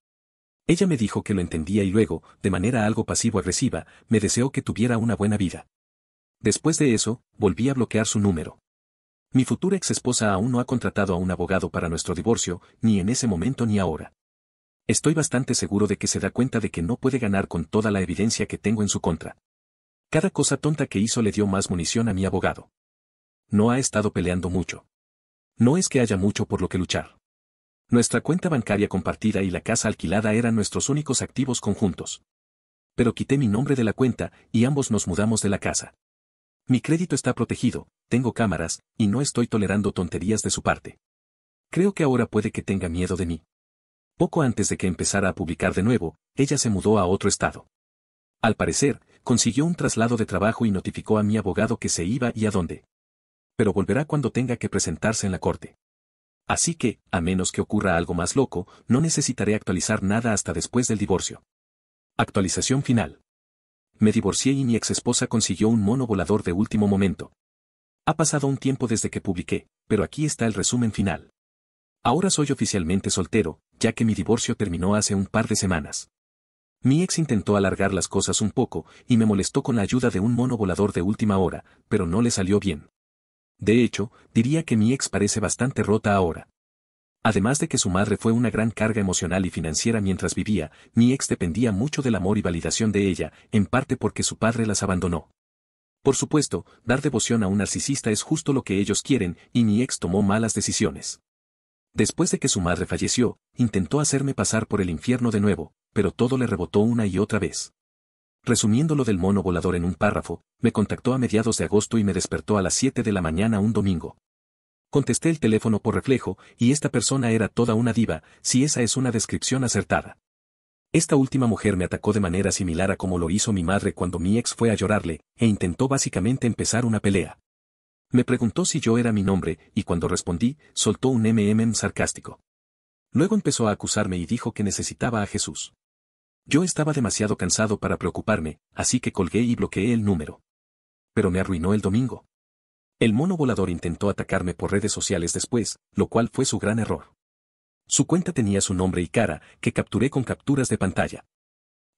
Ella me dijo que lo entendía y luego, de manera algo pasivo-agresiva, me deseó que tuviera una buena vida. Después de eso, volví a bloquear su número. Mi futura exesposa aún no ha contratado a un abogado para nuestro divorcio, ni en ese momento ni ahora. Estoy bastante seguro de que se da cuenta de que no puede ganar con toda la evidencia que tengo en su contra. Cada cosa tonta que hizo le dio más munición a mi abogado. No ha estado peleando mucho. No es que haya mucho por lo que luchar. Nuestra cuenta bancaria compartida y la casa alquilada eran nuestros únicos activos conjuntos. Pero quité mi nombre de la cuenta y ambos nos mudamos de la casa. Mi crédito está protegido, tengo cámaras, y no estoy tolerando tonterías de su parte. Creo que ahora puede que tenga miedo de mí. Poco antes de que empezara a publicar de nuevo, ella se mudó a otro estado. Al parecer, consiguió un traslado de trabajo y notificó a mi abogado que se iba y a dónde. Pero volverá cuando tenga que presentarse en la corte. Así que, a menos que ocurra algo más loco, no necesitaré actualizar nada hasta después del divorcio. Actualización final. Me divorcié y mi exesposa consiguió un mono volador de último momento. Ha pasado un tiempo desde que publiqué, pero aquí está el resumen final. Ahora soy oficialmente soltero, ya que mi divorcio terminó hace un par de semanas. Mi ex intentó alargar las cosas un poco, y me molestó con la ayuda de un mono volador de última hora, pero no le salió bien. De hecho, diría que mi ex parece bastante rota ahora. Además de que su madre fue una gran carga emocional y financiera mientras vivía, mi ex dependía mucho del amor y validación de ella, en parte porque su padre las abandonó. Por supuesto, dar devoción a un narcisista es justo lo que ellos quieren, y mi ex tomó malas decisiones. Después de que su madre falleció, intentó hacerme pasar por el infierno de nuevo, pero todo le rebotó una y otra vez. Resumiendo lo del mono volador en un párrafo, me contactó a mediados de agosto y me despertó a las 7 de la mañana un domingo. Contesté el teléfono por reflejo, y esta persona era toda una diva, si esa es una descripción acertada. Esta última mujer me atacó de manera similar a como lo hizo mi madre cuando mi ex fue a llorarle, e intentó básicamente empezar una pelea. Me preguntó si yo era mi nombre, y cuando respondí, soltó un sarcástico. Luego empezó a acusarme y dijo que necesitaba a Jesús. Yo estaba demasiado cansado para preocuparme, así que colgué y bloqueé el número. Pero me arruinó el domingo. El mono volador intentó atacarme por redes sociales después, lo cual fue su gran error. Su cuenta tenía su nombre y cara, que capturé con capturas de pantalla.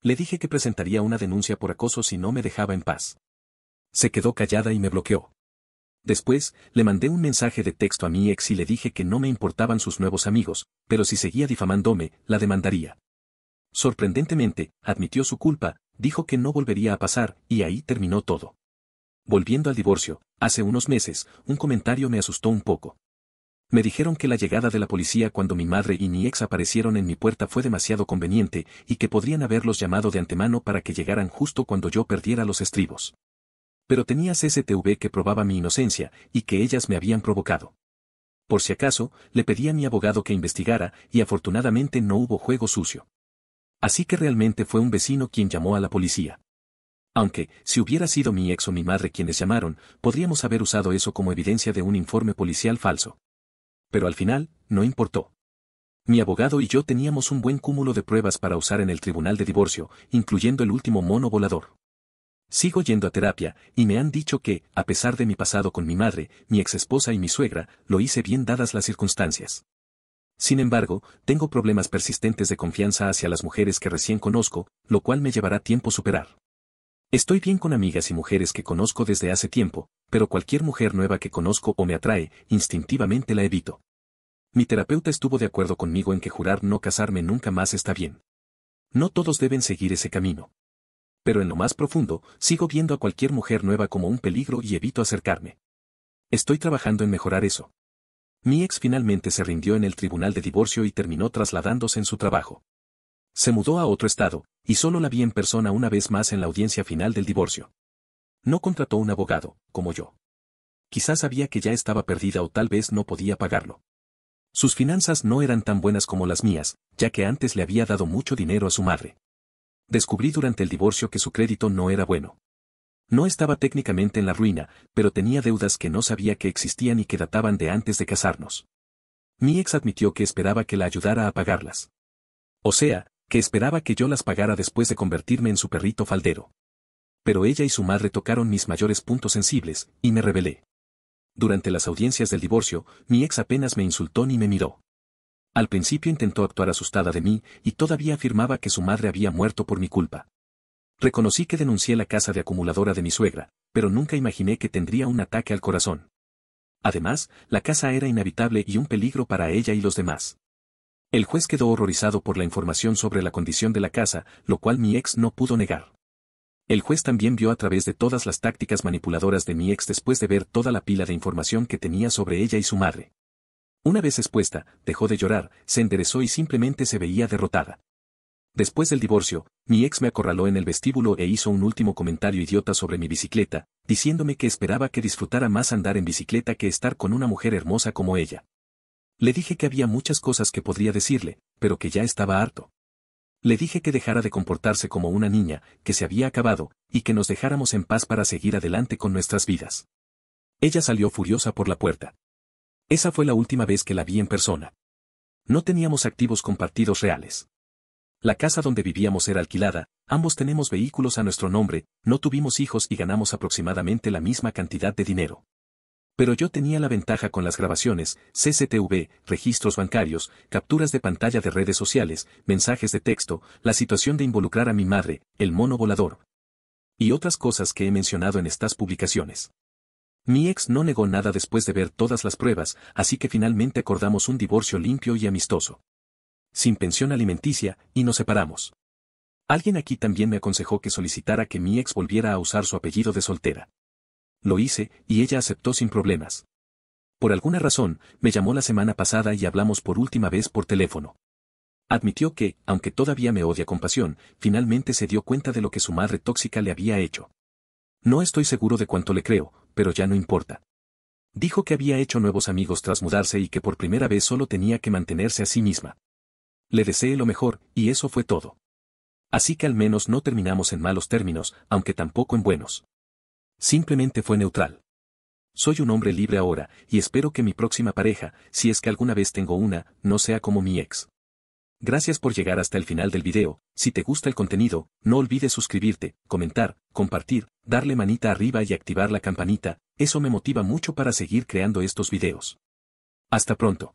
Le dije que presentaría una denuncia por acoso si no me dejaba en paz. Se quedó callada y me bloqueó. Después, le mandé un mensaje de texto a mi ex y le dije que no me importaban sus nuevos amigos, pero si seguía difamándome, la demandaría. Sorprendentemente, admitió su culpa, dijo que no volvería a pasar, y ahí terminó todo. Volviendo al divorcio, hace unos meses, un comentario me asustó un poco. Me dijeron que la llegada de la policía cuando mi madre y mi ex aparecieron en mi puerta fue demasiado conveniente y que podrían haberlos llamado de antemano para que llegaran justo cuando yo perdiera los estribos. Pero tenía CCTV que probaba mi inocencia y que ellas me habían provocado. Por si acaso, le pedí a mi abogado que investigara y afortunadamente no hubo juego sucio. Así que realmente fue un vecino quien llamó a la policía. Aunque, si hubiera sido mi ex o mi madre quienes llamaron, podríamos haber usado eso como evidencia de un informe policial falso. Pero al final, no importó. Mi abogado y yo teníamos un buen cúmulo de pruebas para usar en el tribunal de divorcio, incluyendo el último mono volador. Sigo yendo a terapia, y me han dicho que, a pesar de mi pasado con mi madre, mi exesposa y mi suegra, lo hice bien dadas las circunstancias. Sin embargo, tengo problemas persistentes de confianza hacia las mujeres que recién conozco, lo cual me llevará tiempo superar. Estoy bien con amigas y mujeres que conozco desde hace tiempo, pero cualquier mujer nueva que conozco o me atrae, instintivamente la evito. Mi terapeuta estuvo de acuerdo conmigo en que jurar no casarme nunca más está bien. No todos deben seguir ese camino. Pero en lo más profundo, sigo viendo a cualquier mujer nueva como un peligro y evito acercarme. Estoy trabajando en mejorar eso. Mi ex finalmente se rindió en el tribunal de divorcio y terminó trasladándose en su trabajo. Se mudó a otro estado, y solo la vi en persona una vez más en la audiencia final del divorcio. No contrató un abogado, como yo. Quizás sabía que ya estaba perdida o tal vez no podía pagarlo. Sus finanzas no eran tan buenas como las mías, ya que antes le había dado mucho dinero a su madre. Descubrí durante el divorcio que su crédito no era bueno. No estaba técnicamente en la ruina, pero tenía deudas que no sabía que existían y que databan de antes de casarnos. Mi ex admitió que esperaba que la ayudara a pagarlas. O sea, que esperaba que yo las pagara después de convertirme en su perrito faldero. Pero ella y su madre tocaron mis mayores puntos sensibles, y me rebelé. Durante las audiencias del divorcio, mi ex apenas me insultó ni me miró. Al principio intentó actuar asustada de mí y todavía afirmaba que su madre había muerto por mi culpa. Reconocí que denuncié la casa de acumuladora de mi suegra, pero nunca imaginé que tendría un ataque al corazón. Además, la casa era inhabitable y un peligro para ella y los demás. El juez quedó horrorizado por la información sobre la condición de la casa, lo cual mi ex no pudo negar. El juez también vio a través de todas las tácticas manipuladoras de mi ex después de ver toda la pila de información que tenía sobre ella y su madre. Una vez expuesta, dejó de llorar, se enderezó y simplemente se veía derrotada. Después del divorcio, mi ex me acorraló en el vestíbulo e hizo un último comentario idiota sobre mi bicicleta, diciéndome que esperaba que disfrutara más andar en bicicleta que estar con una mujer hermosa como ella. Le dije que había muchas cosas que podría decirle, pero que ya estaba harto. Le dije que dejara de comportarse como una niña, que se había acabado, y que nos dejáramos en paz para seguir adelante con nuestras vidas. Ella salió furiosa por la puerta. Esa fue la última vez que la vi en persona. No teníamos activos compartidos reales. La casa donde vivíamos era alquilada, ambos tenemos vehículos a nuestro nombre, no tuvimos hijos y ganamos aproximadamente la misma cantidad de dinero. Pero yo tenía la ventaja con las grabaciones, CCTV, registros bancarios, capturas de pantalla de redes sociales, mensajes de texto, la situación de involucrar a mi madre, el mono volador. Y otras cosas que he mencionado en estas publicaciones. Mi ex no negó nada después de ver todas las pruebas, así que finalmente acordamos un divorcio limpio y amistoso. Sin pensión alimenticia, y nos separamos. Alguien aquí también me aconsejó que solicitara que mi ex volviera a usar su apellido de soltera. Lo hice, y ella aceptó sin problemas. Por alguna razón, me llamó la semana pasada y hablamos por última vez por teléfono. Admitió que, aunque todavía me odia con pasión, finalmente se dio cuenta de lo que su madre tóxica le había hecho. No estoy seguro de cuánto le creo, pero ya no importa. Dijo que había hecho nuevos amigos tras mudarse y que por primera vez solo tenía que mantenerse a sí misma. Le deseé lo mejor, y eso fue todo. Así que al menos no terminamos en malos términos, aunque tampoco en buenos. Simplemente fue neutral. Soy un hombre libre ahora, y espero que mi próxima pareja, si es que alguna vez tengo una, no sea como mi ex. Gracias por llegar hasta el final del video. Si te gusta el contenido, no olvides suscribirte, comentar, compartir, darle manita arriba y activar la campanita, eso me motiva mucho para seguir creando estos videos. Hasta pronto.